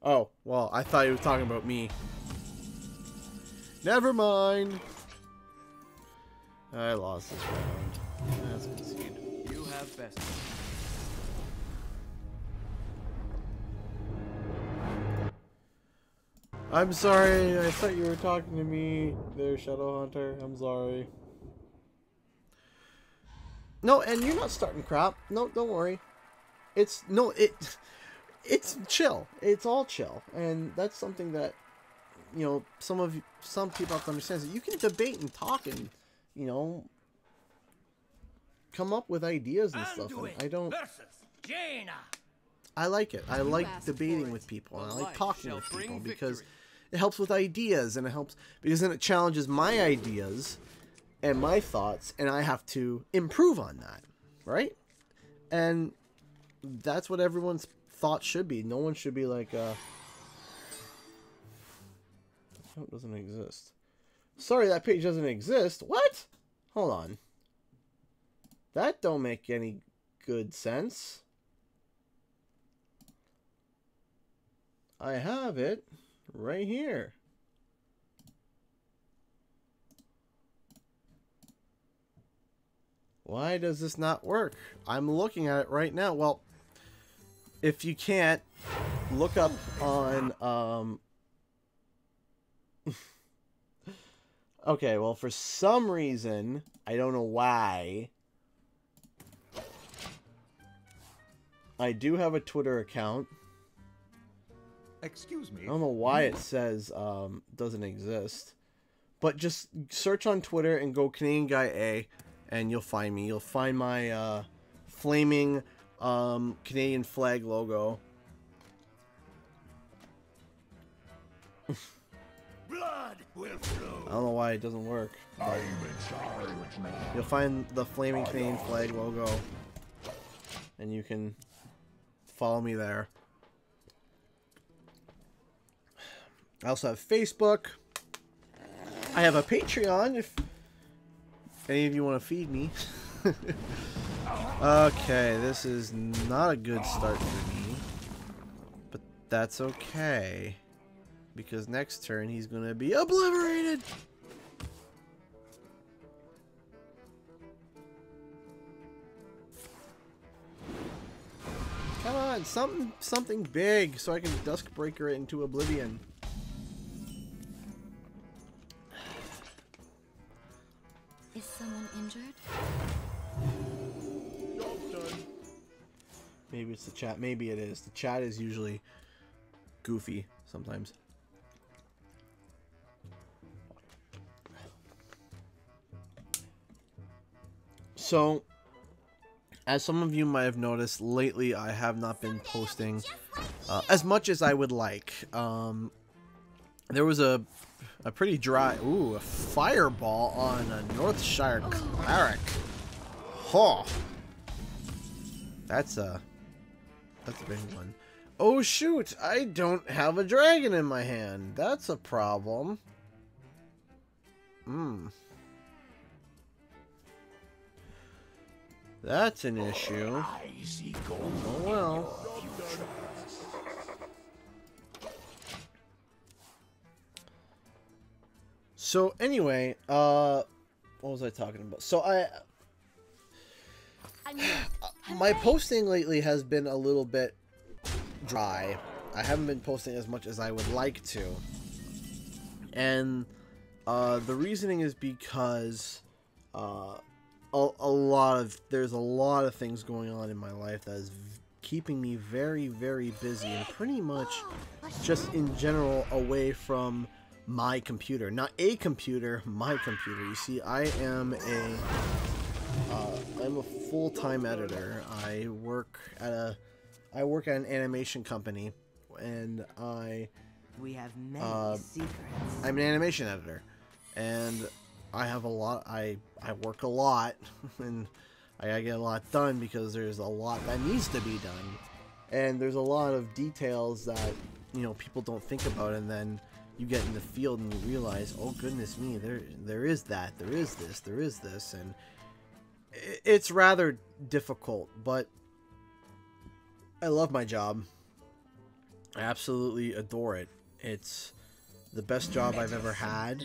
Oh, well, I thought you were talking about me. Never mind. I lost this round. That's conceded. You have best. I'm sorry. I thought you were talking to me there, Shadow Hunter. I'm sorry. No, and you're not starting crap. No, don't worry. It's chill. It's all chill, and that's something that, you know, some people have to understand is that you can debate and talk and, you know, come up with ideas and stuff. And I don't. I like it. I like debating with people, and I like talking with people because it helps with ideas, and it helps because then it challenges my ideas and my thoughts, and I have to improve on that, right? And that's what everyone's thoughts should be. No one should be like, account doesn't exist. Sorry, that page doesn't exist. What? Hold on. That don't make any good sense. I have it right here. Why does this not work? I'm looking at it right now. Well, if you can't, look up on okay, well, for some reason, I don't know why, I do have a Twitter account. Excuse me. I don't know why it says doesn't exist. But just search on Twitter and go Canadian Guy A, and you'll find me. You'll find my flaming Canadian flag logo. Blood will flow. I don't know why it doesn't work. You'll find the flaming Canadian flag logo, and you can follow me there. I also have Facebook. I have a Patreon if any of you want to feed me. Okay, this is not a good start for me, but that's okay, because next turn he's gonna be obliterated. Come on, something big so I can Duskbreaker it into oblivion. Is someone injured? Maybe it's the chat. Maybe it is. The chat is usually goofy sometimes. So, as some of you might have noticed, lately I have not been posting as much as I would like. There was a pretty dry... Ooh, a fireball on a Northshire Cleric. Huh. That's a big one. Oh shoot, I don't have a dragon in my hand. That's a problem. That's an issue. Oh well. So anyway, what was I talking about? So my posting lately has been a little bit dry. I haven't been posting as much as I would like to. And the reasoning is because there's a lot of things going on in my life that is keeping me very, very busy, and pretty much just in general away from my computer. Not a computer, my computer. You see, I'm a full-time editor. I work at an animation company, and I We have many secrets. I'm an animation editor, and I have a lot. I work a lot, and I gotta get a lot done because there's a lot that needs to be done, and there's a lot of details that people don't think about, and then you get in the field and you realize, oh goodness me, there is that, there is this, and it's rather difficult, but I love my job. I absolutely adore it. It's the best job I've ever had.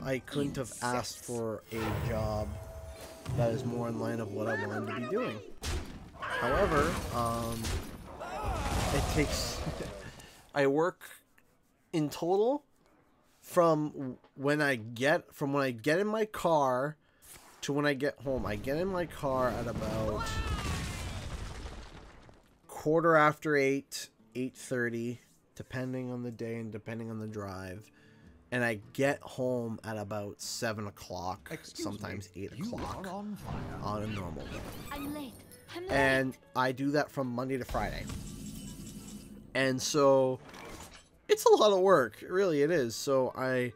I couldn't have asked for a job that is more in line of what I wanted to be doing. However, it takes I work in total from when I get in my car to when I get home. I get in my car at about 8:15, 8:30, depending on the day and depending on the drive. And I get home at about 7 o'clock, sometimes 8 o'clock on a normal day. I'm late. And I do that from Monday to Friday. And so it's a lot of work, really it is. So I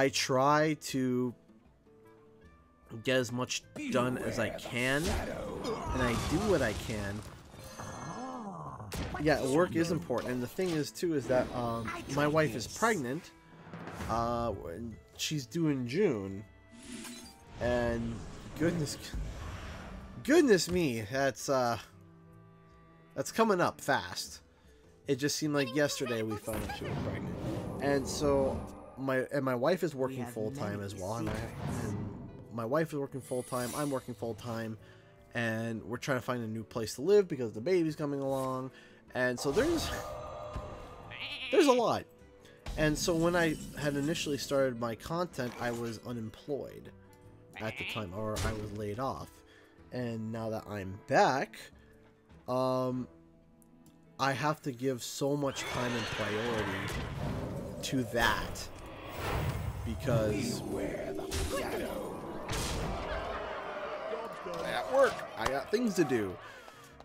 try to get as much done as I can, and I do what I can. Yeah, work is important, and the thing is too is that my wife is pregnant. She's due in June, and goodness me, that's coming up fast. It just seemed like yesterday we found out she was pregnant, and so my wife is working full time as well, and my wife is working full time. I'm working full time, and we're trying to find a new place to live because the baby's coming along, and so there's a lot. And so when I had initially started my content, I was unemployed at the time, or I was laid off. And now that I'm back, I have to give so much time and priority to that because I got work, I got things to do.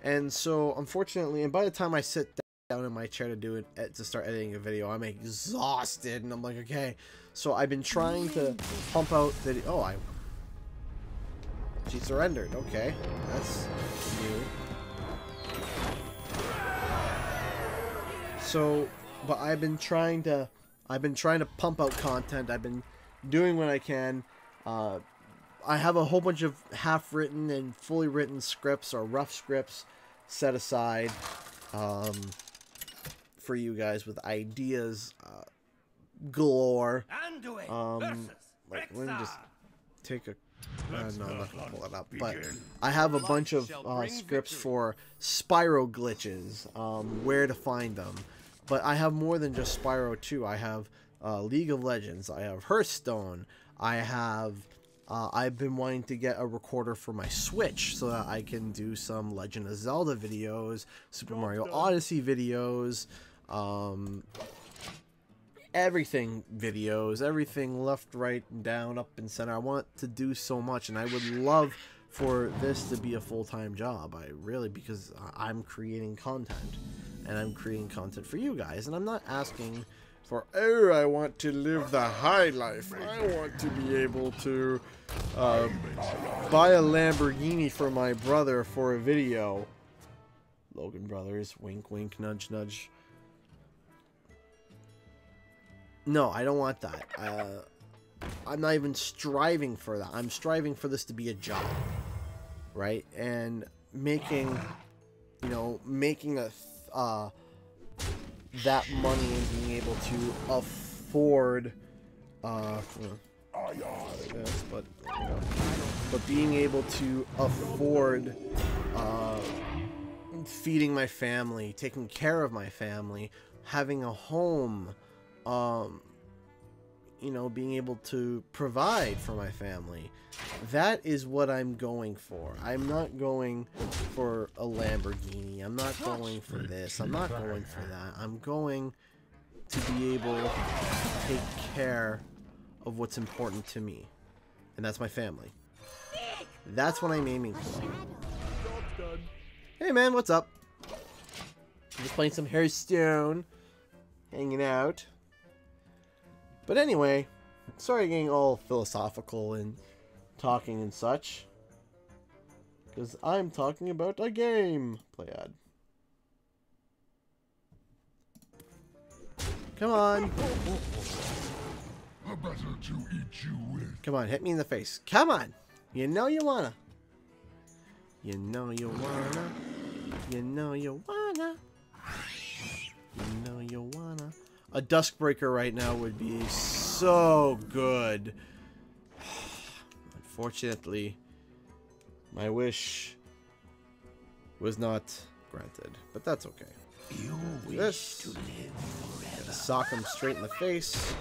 And so unfortunately, and by the time I sit down in my chair to start editing a video, I'm exhausted, and I'm like, okay. So I've been trying to pump out video. Oh, she surrendered. Okay, that's new. So, but I've been trying to pump out content. I've been doing what I can. I have a whole bunch of half-written and fully written scripts or rough scripts set aside for you guys with ideas galore. Like, let me just take a... no, I'm not gonna pull it up. But I have a bunch of scripts for Spyro glitches, where to find them. But I have more than just Spyro 2. I have League of Legends. I have Hearthstone. I have... I've been wanting to get a recorder for my Switch so that I can do some Legend of Zelda videos, Super Mario Odyssey videos, everything videos, everything left, right, down, up, and center. I want to do so much, and I would love for this to be a full-time job. Because I'm creating content, and I'm creating content for you guys, and I'm not asking for, oh, I want to live the high life. I want to be able to buy a Lamborghini for my brother for a video. Logan Brothers, wink, wink, nudge, nudge. No, I don't want that. I'm not even striving for that. I'm striving for this to be a job, right? And making that money and being able to afford but being able to afford feeding my family, taking care of my family, having a home, being able to provide for my family. That is what I'm going for. I'm not going for a Lamborghini. I'm not going for this. I'm not going for that. I'm going to be able to take care of what's important to me. And that's my family. That's what I'm aiming for. Hey man, what's up? Just playing some Hearthstone. Hanging out. But anyway, sorry getting all philosophical and talking and such. Because I'm talking about a game. Play ad. Come on. A better to eat you with. Come on, hit me in the face. Come on. You know you wanna. You know you wanna. You know you wanna. You know you wanna. A Duskbreaker right now would be so good. Unfortunately, my wish was not granted, but that's okay. You wish This. to live forever. Sock him straight in the face.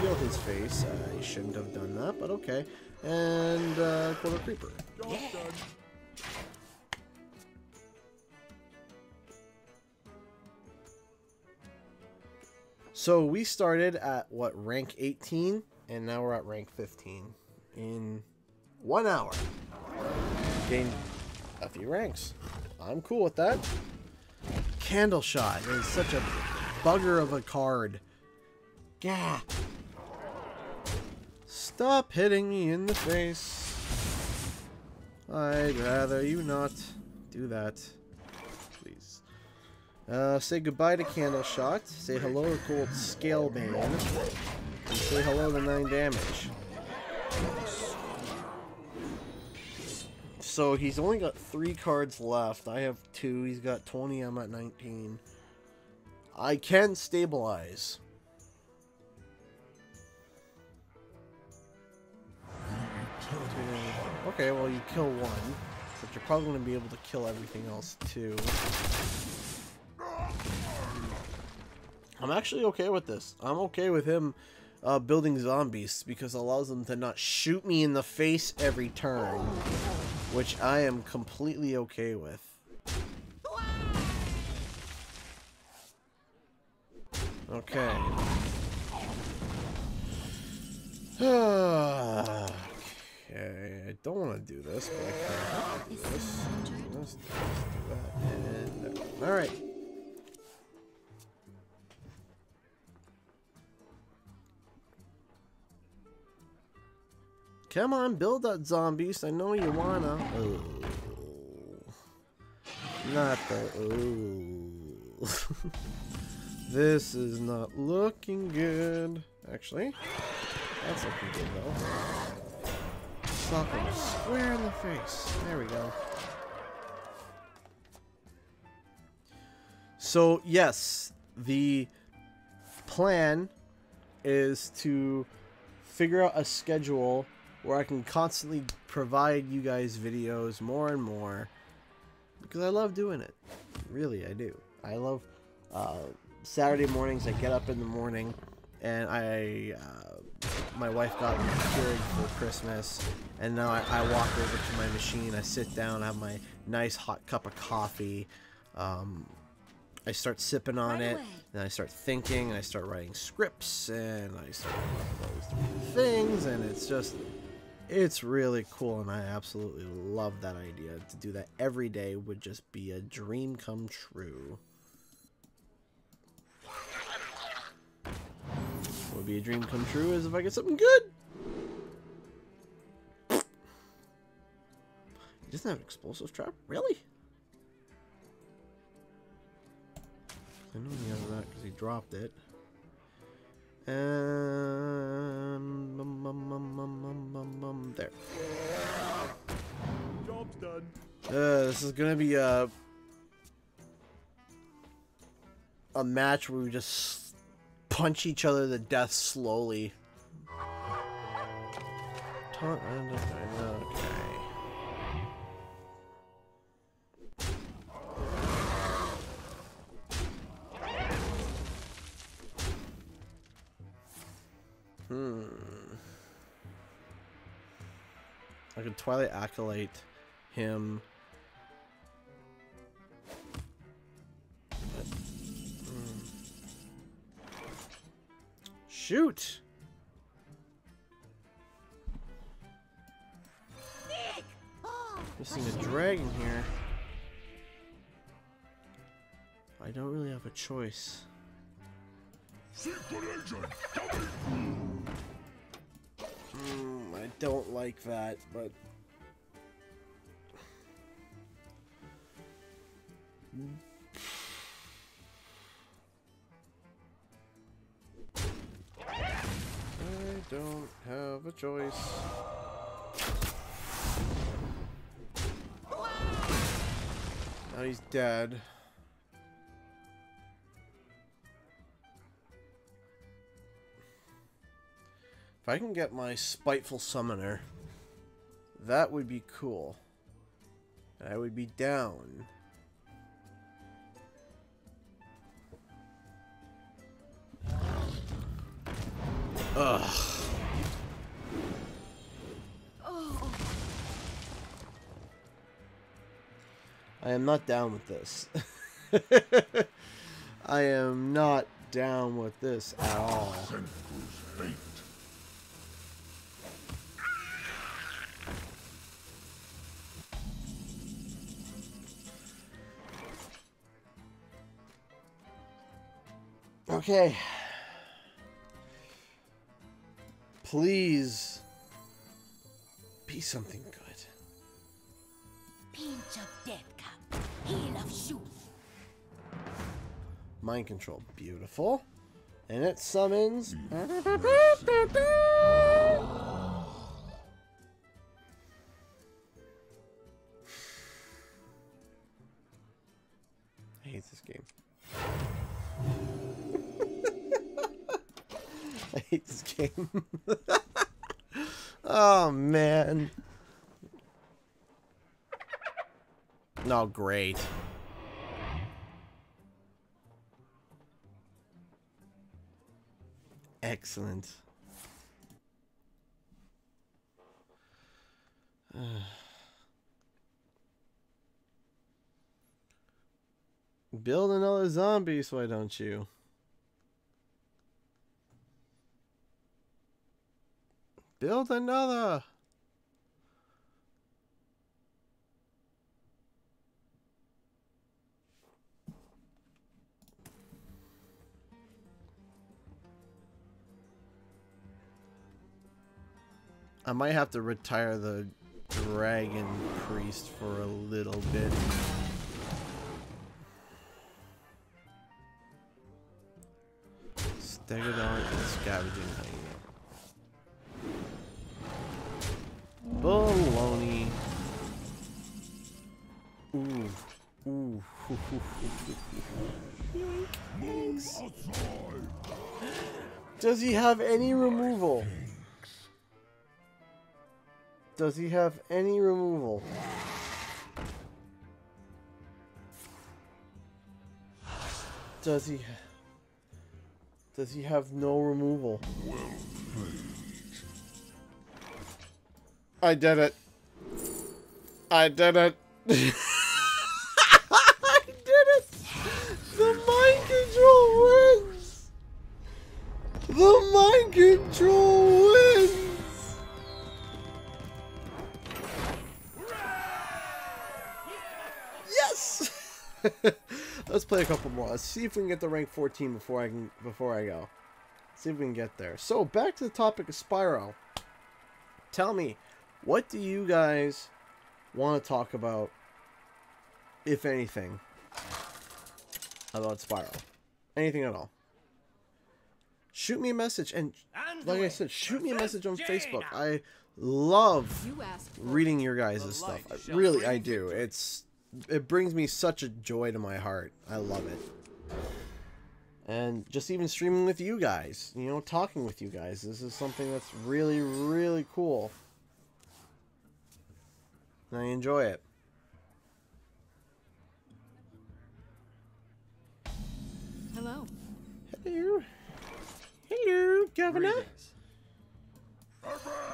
Heal his face. I shouldn't have done that, but okay. And Quarter Creeper. So we started at what, rank 18, and now we're at rank 15 in 1 hour. Gained a few ranks. I'm cool with that. Candle Shot is such a bugger of a card. Gah. Stop hitting me in the face. I'd rather you not do that. Please. Say goodbye to Candle Shot. Say hello to Gold Scalebane. And say hello to 9 damage. So he's only got 3 cards left. I have 2. He's got 20. I'm at 19. I can stabilize. Okay, well you kill one, but you're probably going to be able to kill everything else too. I'm actually okay with this. I'm okay with him building zombies because it allows them to not shoot me in the face every turn, which I am completely okay with. Okay. Okay, I don't want to do this, but I can do this. Let's do that. And alright. Come on, build that zombies. I know you wanna. Oh. Not the. Oh. This is not looking good. Actually, that's looking good though. Sock him square in the face. There we go. So yes, the plan is to figure out a schedule where I can constantly provide you guys videos more and more, because I love doing it. Really, I do. I love Saturday mornings. I get up in the morning and my wife got me Keurig for Christmas, and now I walk over to my machine, I sit down, I have my nice hot cup of coffee, I start sipping on it, and I start thinking, and I start writing scripts, and I start doing those things, and it's really cool, and I absolutely love that idea. To do that every day would just be a dream come true. What would be a dream come true is if I get something good. He doesn't have an explosive trap? Really? I know he has that because he dropped it. And there. Job's done. This is gonna be a match where we just punch each other to death slowly. Okay. I could Twilight Acolyte him. Shoot! Missing a dragon here. I don't really have a choice. I don't like that, but I don't have a choice. Now he's dead. If I can get my Spiteful Summoner, that would be cool. I would be down. Ugh. Oh. I am not down with this. I am not down with this at all. Okay. Please be something good. Pinch of death cup, heel of shoes. Mind control, beautiful. And it summons. I hate this game. I hate this game. Oh, man. No, great. Excellent. Build another zombie, why don't you? Build another. I might have to retire the Dragon Priest for a little bit. Stegodon and Scavenging Hyena. Baloney. Ooh. Ooh. Thanks. Does he have any removal? Does he have any removal? Does he have no removal? I did it. I did it. I did it. The mind control wins. The mind control wins. Yes. Let's play a couple more. Let's see if we can get to rank 14 before I go. See if we can get there. So back to the topic of Spyro. Tell me, what do you guys want to talk about, if anything, about Spyro? Anything at all? Shoot me a message, and like I said, shoot me a message on Facebook. I love reading your guys' stuff. I do. It brings me such a joy to my heart. I love it. And just even streaming with you guys, you know, talking with you guys. This is something that's really, really cool. And I enjoy it. Hello. Hello. Hello, Governor.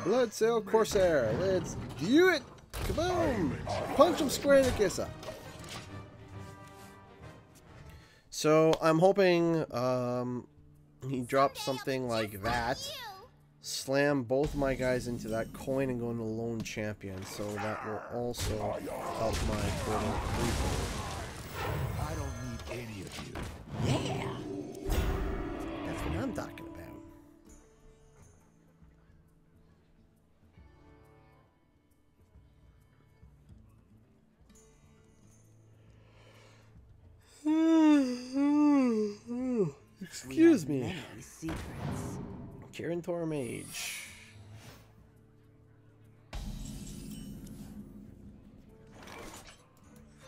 Blood Sail Corsair. Let's do it. Kaboom! Punch him square in the kisser. So I'm hoping he drops something like that. Slam both my guys into that coin and go into lone champion. So that will also help my total refill. I don't need any of you. Excuse me. Many secrets. Kirin Mage.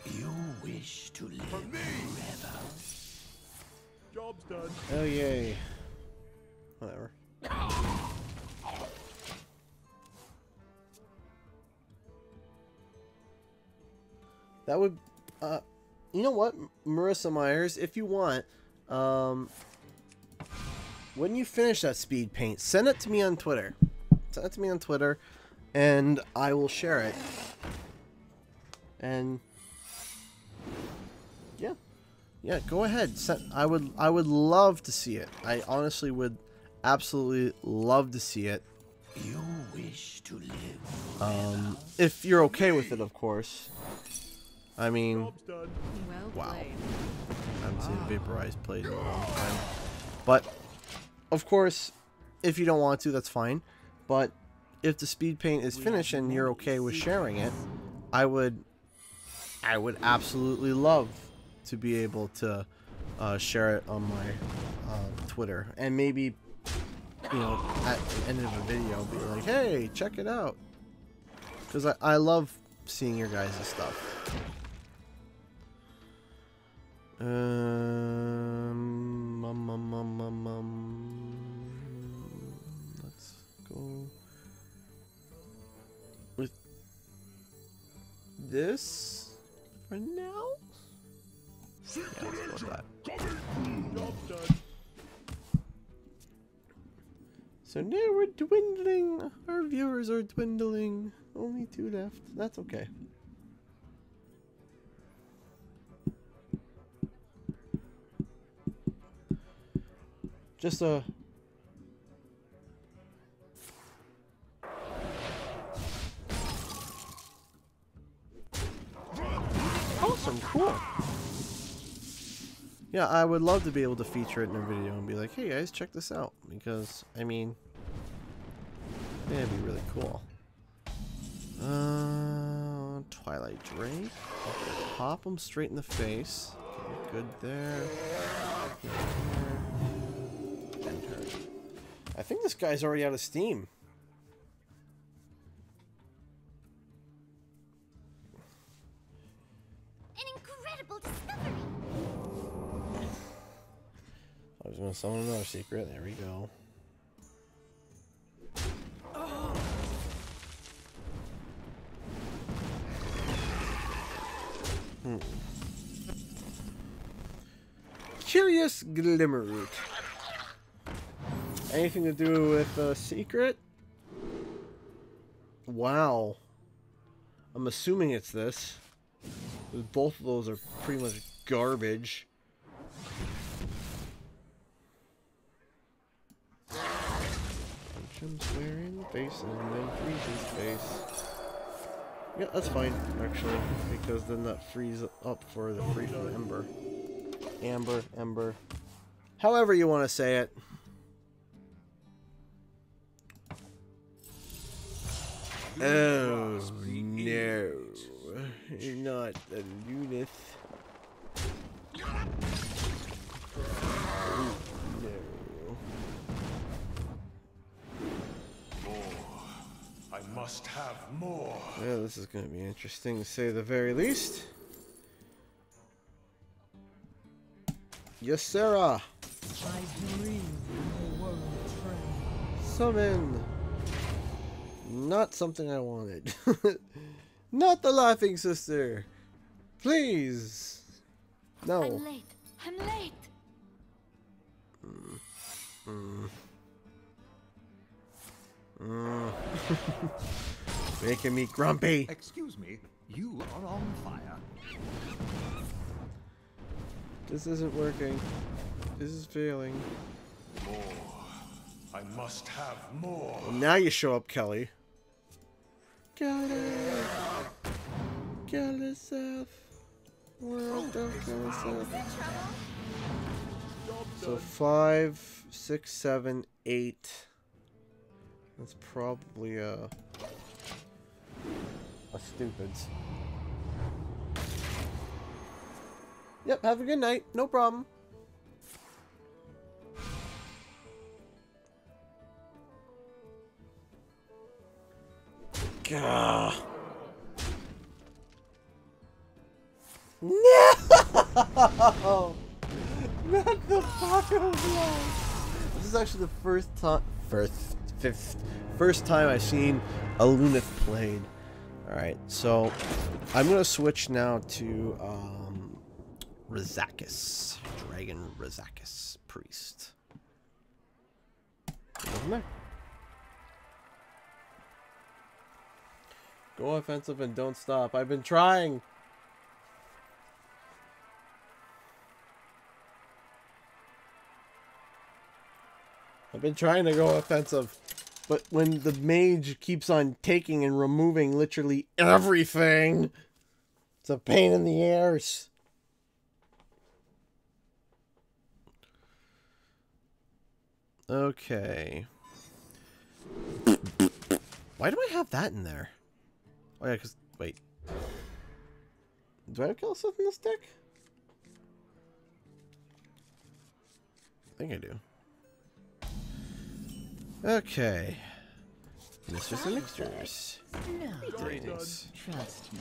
You wish to live forever. Job's done. Oh yay. Whatever. That would, you know what, Marissa Myers, if you want, when you finish that speed paint, send it to me on Twitter. Send it to me on Twitter, and I will share it. And yeah, go ahead. I would love to see it. I honestly would absolutely love to see it. You wish to live. If you're okay with it, of course. I mean, Job's done. Well wow. played. I haven't seen Vaporized played in a long time. But, of course, if you don't want to, that's fine. But if the speed paint is finished and you're okay with sharing it, I would absolutely love to be able to share it on my Twitter. And maybe, you know, at the end of a video, be like, hey, check it out. Because I love seeing your guys' stuff. Let's go with this for now. Yeah, let's go with that. Job's done. So now we're dwindling. Our viewers are dwindling. Only 2 left. That's okay. Just a awesome, cool. Yeah, I would love to be able to feature it in a video and be like, hey guys, check this out. Because, I mean, that'd be really cool. Twilight Drake. Pop him straight in the face. Okay, good there. Good there. Enter. I think this guy's already out of steam. An incredible discovery. I was going to summon another secret. There we go. Curious Glimmerroot. Anything to do with a secret? Wow. I'm assuming it's this. Both of those are pretty much garbage. Punch him square in the face and then freeze his face. Yeah, that's fine, actually, because then that frees up for the free from Ember. Ember. However you want to say it. Oh, no. Not the Lunith. No. I must have more. Yeah, this is going to be interesting to say the very least. Yes, Sarah. I dream the world trend. Summon. Not something I wanted. Not the laughing sister. Please. No. I'm late. I'm late. Making me grumpy. Excuse me, you are on fire. This isn't working. This is failing. More. I must have more. Well, now you show up, Kelly. Kelly. Kelly Seth. World of Kelly Seth. So 5, 6, 7, 8. That's probably a stupids. Yep, have a good night. No problem. Gah. No! Not the fire blast. This is actually the first time I've seen a Lunith played. Alright, so I'm gonna switch now to Rizakis. Dragon Rizakis Priest. Go from there. Go offensive and don't stop. I've been trying. I've been trying to go offensive, but when the mage keeps on taking and removing literally everything, it's a pain in the arse. Okay. Why do I have that in there? Oh yeah, because, wait. Do I have kill stuff in this deck? I think I do. Okay. Misters and Mixtures. No. Greetings. Trust me.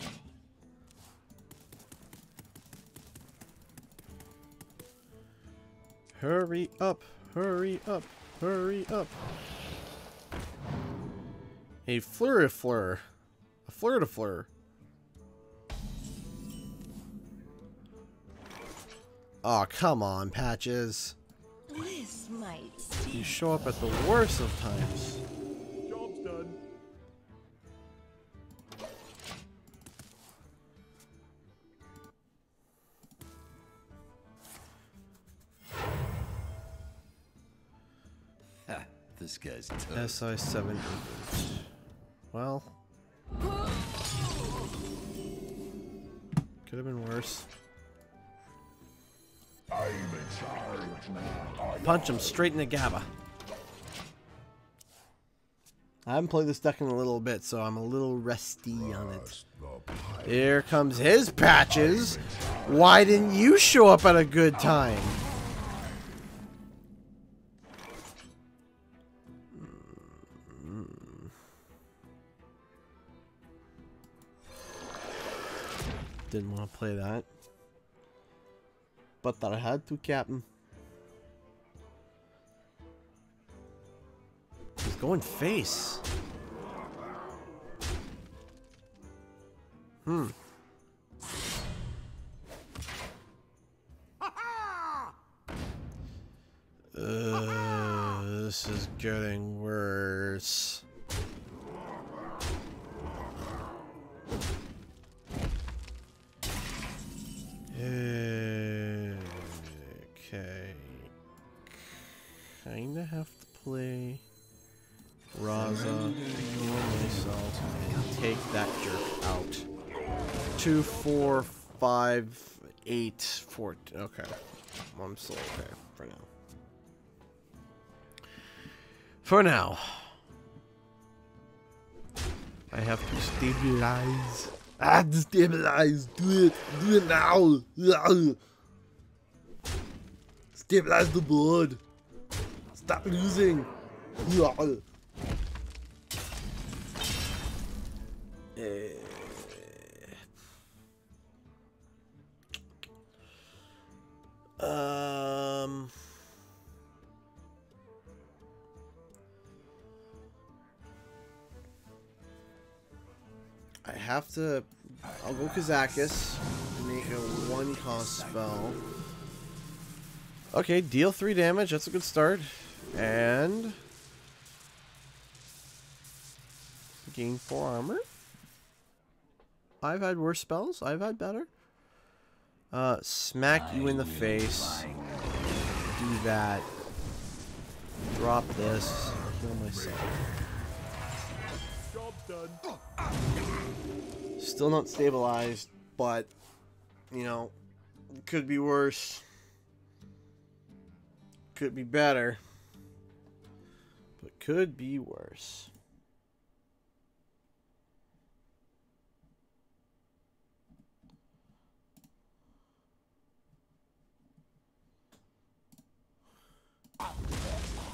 Hurry up, hurry up, hurry up. A fleur. A fleur to fleur. Oh, come on, Patches. This might You show up at the worst of times. Job's done. Ha, this guy's tough. SI7. Well. Could have been worse. Punch him straight in the GABA. I haven't played this deck in a little bit, so I'm a little rusty on it. Here comes his Patches. Why didn't you show up at a good time? Didn't want to play that. But that I had to, Captain. He's going face. This is getting worse. Okay. Kinda have to play Raza, heal myself, and take that jerk out. 2, 4, 5, 8, 4. Okay. I'm still okay for now. For now. I have to stabilize. Stabilize. Do it. Do it now. Stabilize the board. Stop losing. I have to. I'll go Kazakis. Make a 1-cost spell. Okay, deal 3 damage. That's a good start. And gain 4 armor. I've had worse spells. I've had better. Smack you in the face. Do that. Drop this. Kill myself. Job's done. Still not stabilized, but you know, could be worse. Could be better. But could be worse.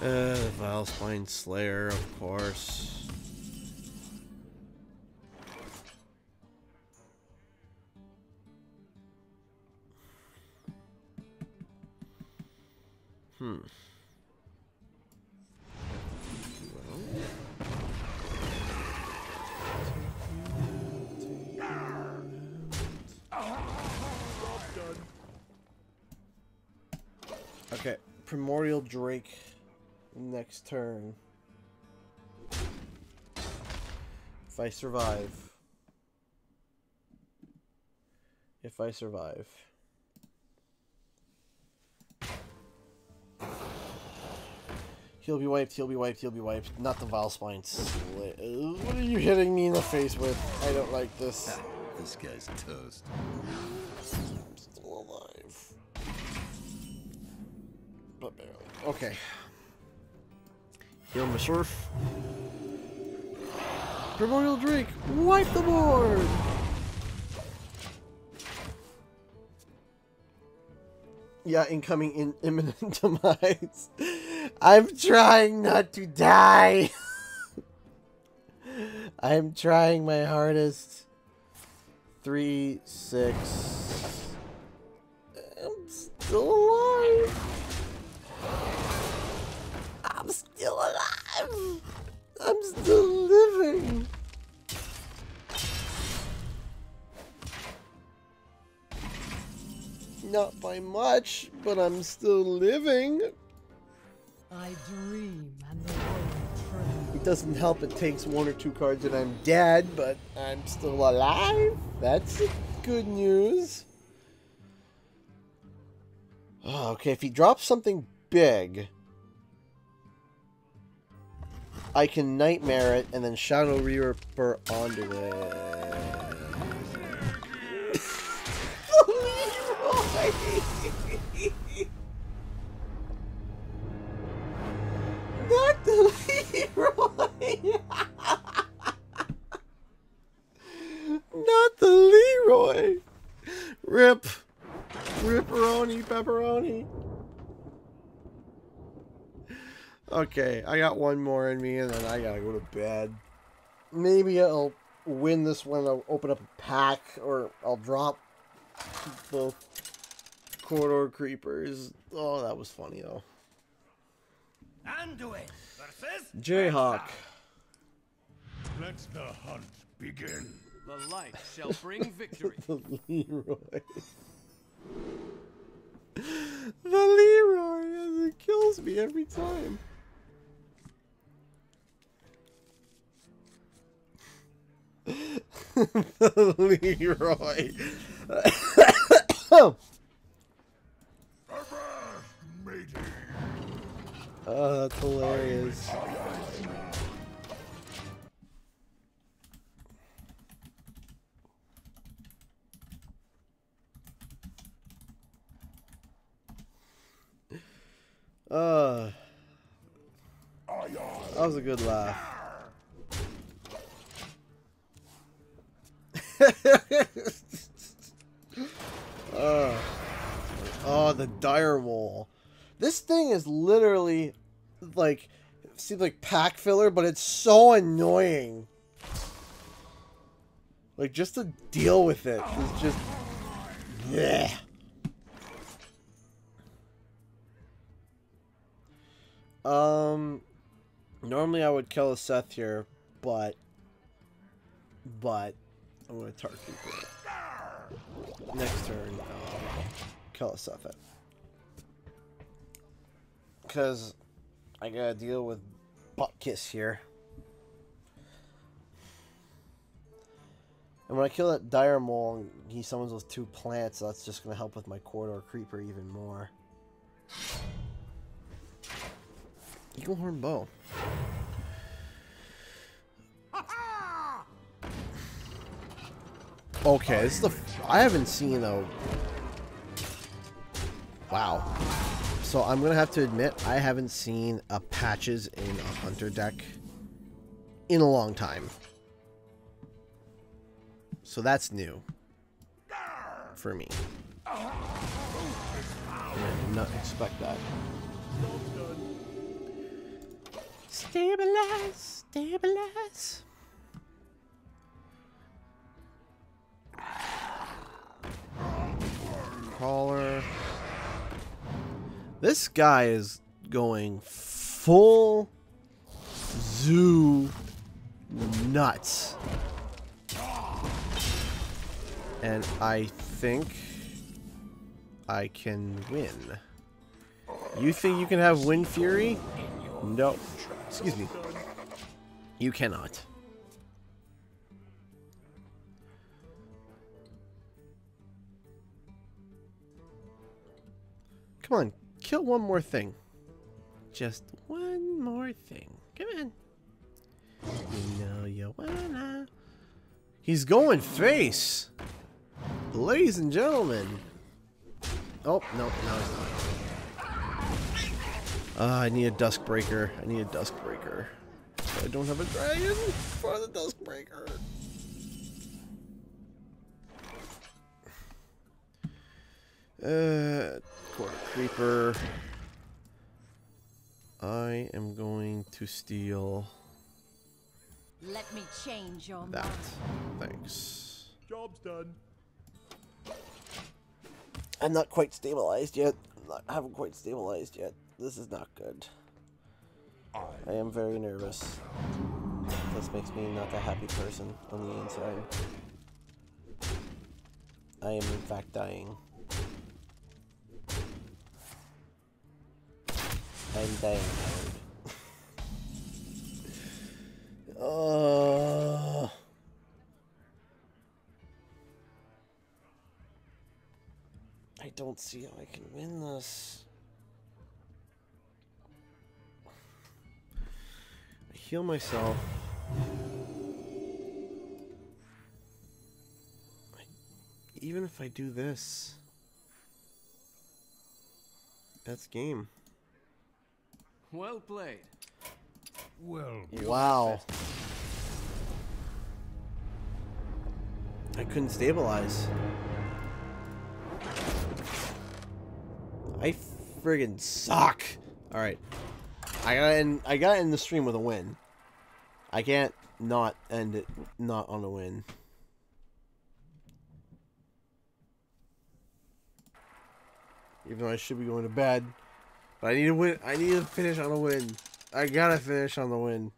Vilespine Slayer, of course. Primordial Drake next turn. If I survive. If I survive. He'll be wiped, he'll be wiped, he'll be wiped. Not the Vile Spine Slit. What are you hitting me in the face with? I don't like this. This guy's toast. I'm still alive. But barely. Okay. Heal my surf. Primordial Drake! Wipe the board! Yeah, incoming in imminent demise. I'm trying not to die. I'm trying my hardest. 3, 6. I'm still alive. I'm still alive. I'm still living. Not by much, but I'm still living. I dream and the world trembles. It doesn't help it takes 1 or 2 cards and I'm dead, but I'm still alive. That's good news. Oh, okay, if he drops something big, I can Nightmare it and then Shadow Reaper onto it. Not the Leroy! Not the Leroy! Rip! Ripperoni, pepperoni. Okay, I got one more in me and then I gotta go to bed. Maybe I'll win this one. I'll open up a pack or I'll drop both corridor creepers. Oh, that was funny though. Anduin versus Jayhawk. Let the hunt begin. The light shall bring victory. The Leroy. The Leroy, it kills me every time. The Leroy. Oh, that's hilarious. That was a good laugh. Oh, the dire mole. This thing is literally like, it seems like pack filler, but it's so annoying. Like, just to deal with it is just, yeah. Normally I would kill a Seth here, but I'm gonna Tar Keeper it. Next turn, kill a Seth it. Because I gotta deal with Butt Kiss here. And when I kill that Dire Mole, he summons those 2 plants, so that's just gonna help with my Corridor Creeper even more. Eaglehorn Bow. Okay, this is the... I haven't seen a... Wow. So I'm gonna have to admit, I haven't seen a Patches in a Hunter deck in a long time. So that's new. For me. I did not expect that. Stabilize, stabilize. Crawler. This guy is going full zoo nuts. And I think I can win. You think you can have Wind Fury? No. Excuse me. You cannot. Come on, kill one more thing. Just one more thing. Come on. You know you wanna. He's going face. Ladies and gentlemen. Oh, no, he's not. I need a Duskbreaker. I need a Duskbreaker. I don't have a dragon for the Duskbreaker. Quarter Creeper. I am going to steal Let me change your that. mind. Thanks. Job's done. I'm not quite stabilized yet. I haven't quite stabilized yet. This is not good. I am very nervous. This makes me not a happy person on the inside. I am in fact dying. I'm dying hard. I don't see how I can win this. I heal myself. Even if I do this, that's game. Well played. Well, Wow. I couldn't stabilize. I friggin' suck. Alright. I gotta end the stream with a win. I can't not end it not on a win. Even though I should be going to bed. But I need to win. I need to finish on a win. I gotta finish on the win.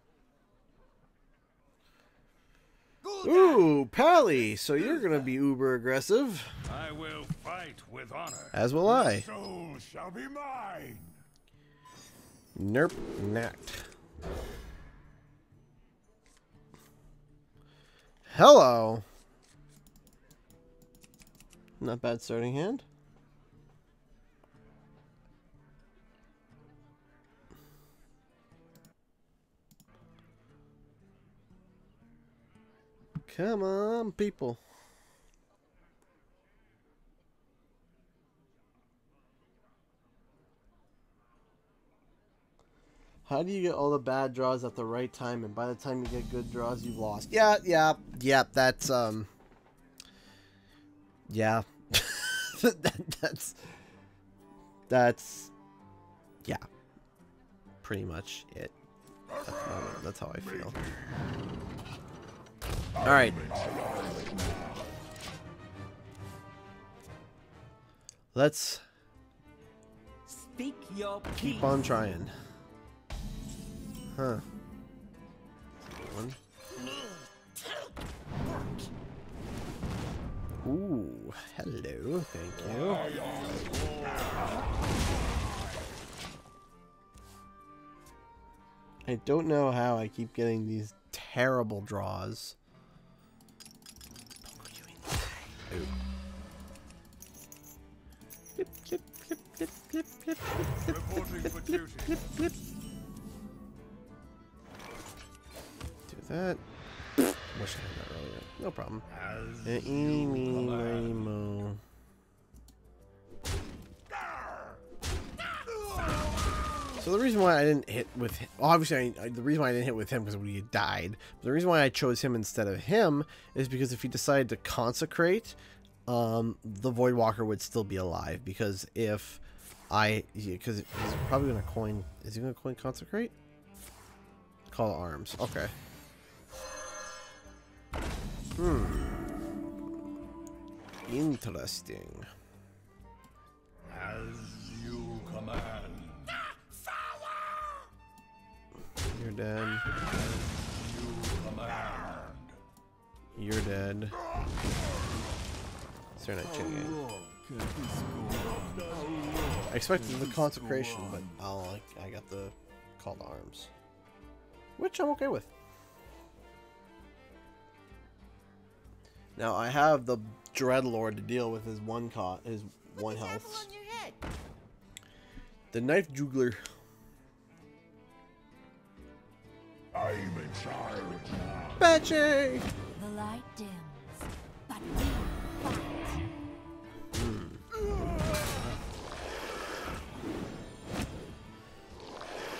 Ooh, Pally. So you're gonna be uber aggressive. I will fight with honor. As will I. Soul shall be mine. Nerp nat. Hello. Not bad starting hand. Come on, people. How do you get all the bad draws at the right time, and by the time you get good draws, you've lost? Yeah, that's, yeah. that's, yeah. Pretty much it. That's how I feel. Alright. Let's Speak your keep peace. on trying. Huh. One. Ooh, hello, thank you. I don't know how I keep getting these terrible draws. Ooh. Flip, flip, flip, flip, flip, flip, flip, Reporting for duty. flip, flip. Do that. Wish I had that earlier. No problem. As Eeny, you meeny, command. miny, mo. So the reason why I didn't hit with him, obviously the reason why I didn't hit with him because we had died. But the reason why I chose him instead of him is because if he decided to consecrate, the Voidwalker would still be alive. Because if because he's probably gonna coin. Is he gonna coin consecrate? Call to arms. Okay. Interesting. As you command. You're dead. You command. You're dead. Is there not changing? I expected the consecration, but I got the call to arms, which I'm okay with. Now I have the Dreadlord to deal with his one health. The knife juggler. I'm a child now. Batchy! The light dims, but we fight.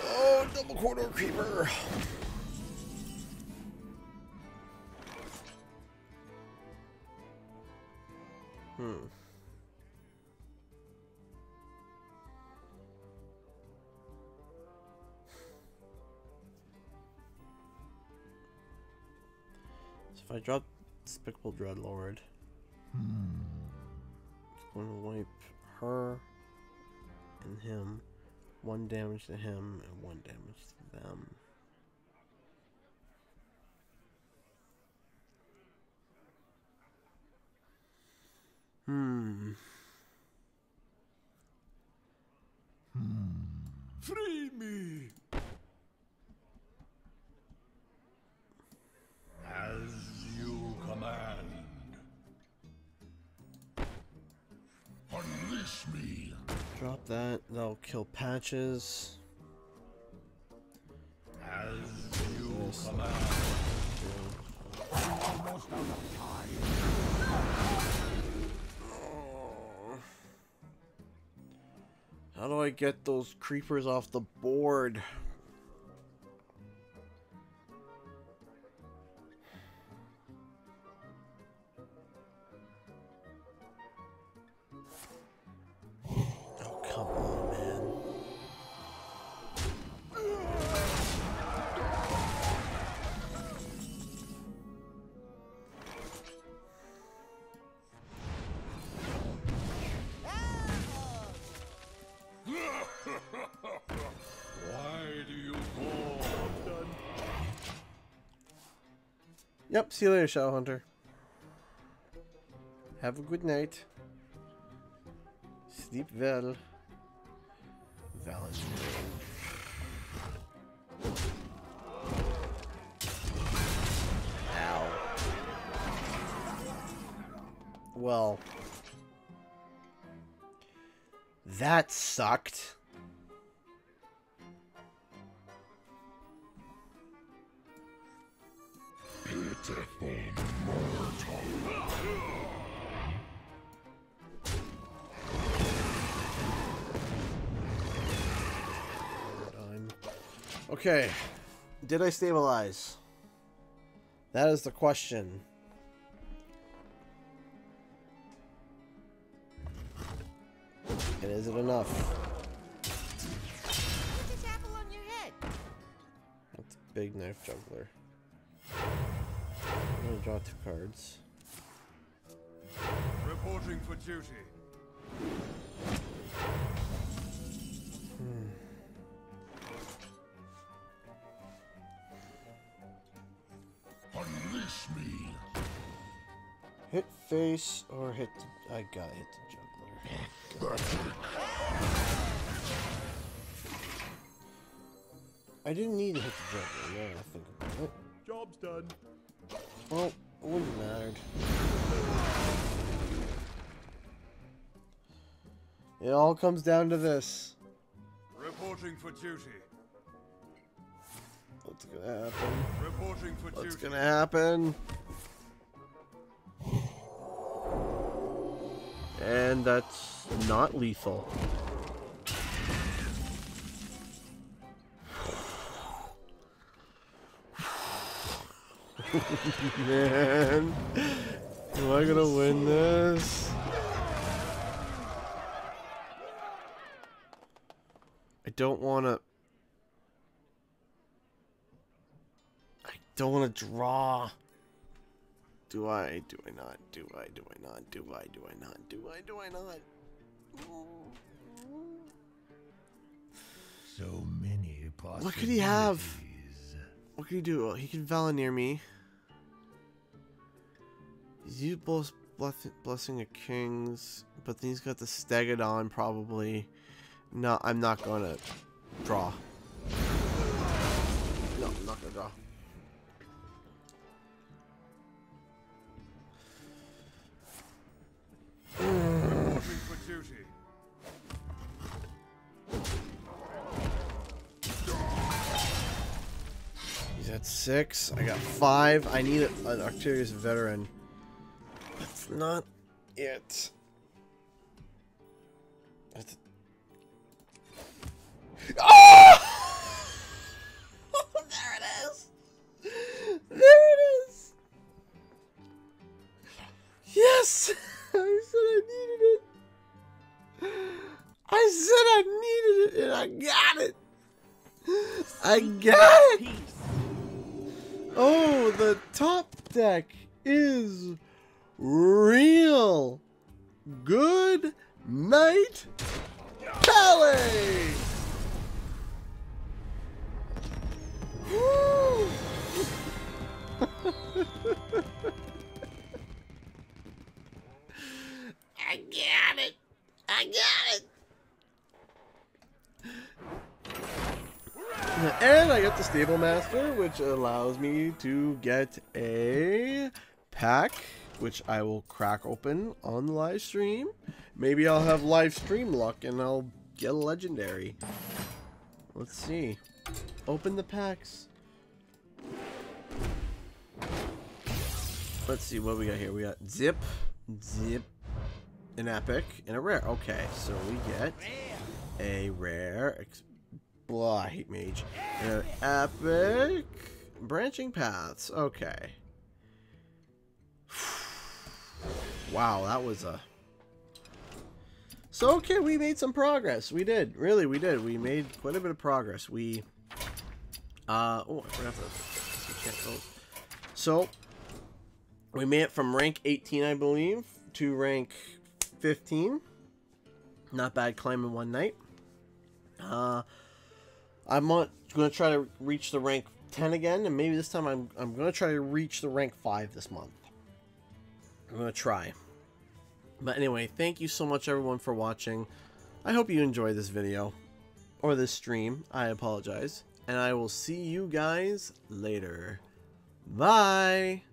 Oh, double corridor creeper. So if I drop Despicable Dreadlord, it's going to wipe her and him. 1 damage to him and 1 damage to them. Free me! As you command. Unleash me! Drop that. That'll kill Patches. As you command. Almost out of time. How do I get those creepers off the board? Oh, come on, man. Why do you call? Yep, see you later, Shadow Hunter. Have a good night. Sleep well. Valentine. Ow. Well. That sucked. Pitiful mortal. Okay. Did I stabilize? That is the question. And is it enough? Put this apple on your head. That's a big knife juggler. I'm gonna draw 2 cards. Reporting for duty. Unleash me. Hit face or hit the, I gotta hit the juggler. I didn't need to hit the juggler, yeah, I think about it. Job's done. Well, it wouldn't have mattered. It all comes down to this. Reporting for duty. What's gonna happen? Reporting for What's duty. gonna happen? And that's not lethal. Man, am I gonna win this? I don't wanna draw. Do I not? Do I not? Do I not? So many possibilities. What could he have? What could he do? Well, he can Valenier me. He's used both Blessing of Kings, but then he's got the Stegodon probably. No, I'm not gonna draw. No, I'm not gonna draw. Reporting for duty. He's at 6. I got 5. I need an Arcturus veteran. That's not it. That's... Oh! There it is. There it is. Yes. I said I needed it. I said I needed it, and I got it. I got it. Oh, the top deck is real. Good night, Ballet. Woo. I got it. I got it. And I got the Stable Master, which allows me to get a pack, which I will crack open on the live stream. Maybe I'll have live stream luck and I'll get a legendary. Let's see. Open the packs. Let's see what we got here. We got Zip, an epic, and a rare. Okay, so we get a rare. Blah, I hate mage. And an epic. Branching paths. Okay. Wow, that was a... So, okay, we made some progress. We did. Really, we did. We made quite a bit of progress. We... oh, I forgot to... So, we made it from rank 18, I believe, to rank 15. Not bad climb in one night. I'm going to try to reach the rank 10 again, and maybe this time I'm going to try to reach the rank 5 this month. I'm going to try. But anyway, thank you so much everyone for watching. I hope you enjoyed this video. Or this stream. I apologize. And I will see you guys later. Bye!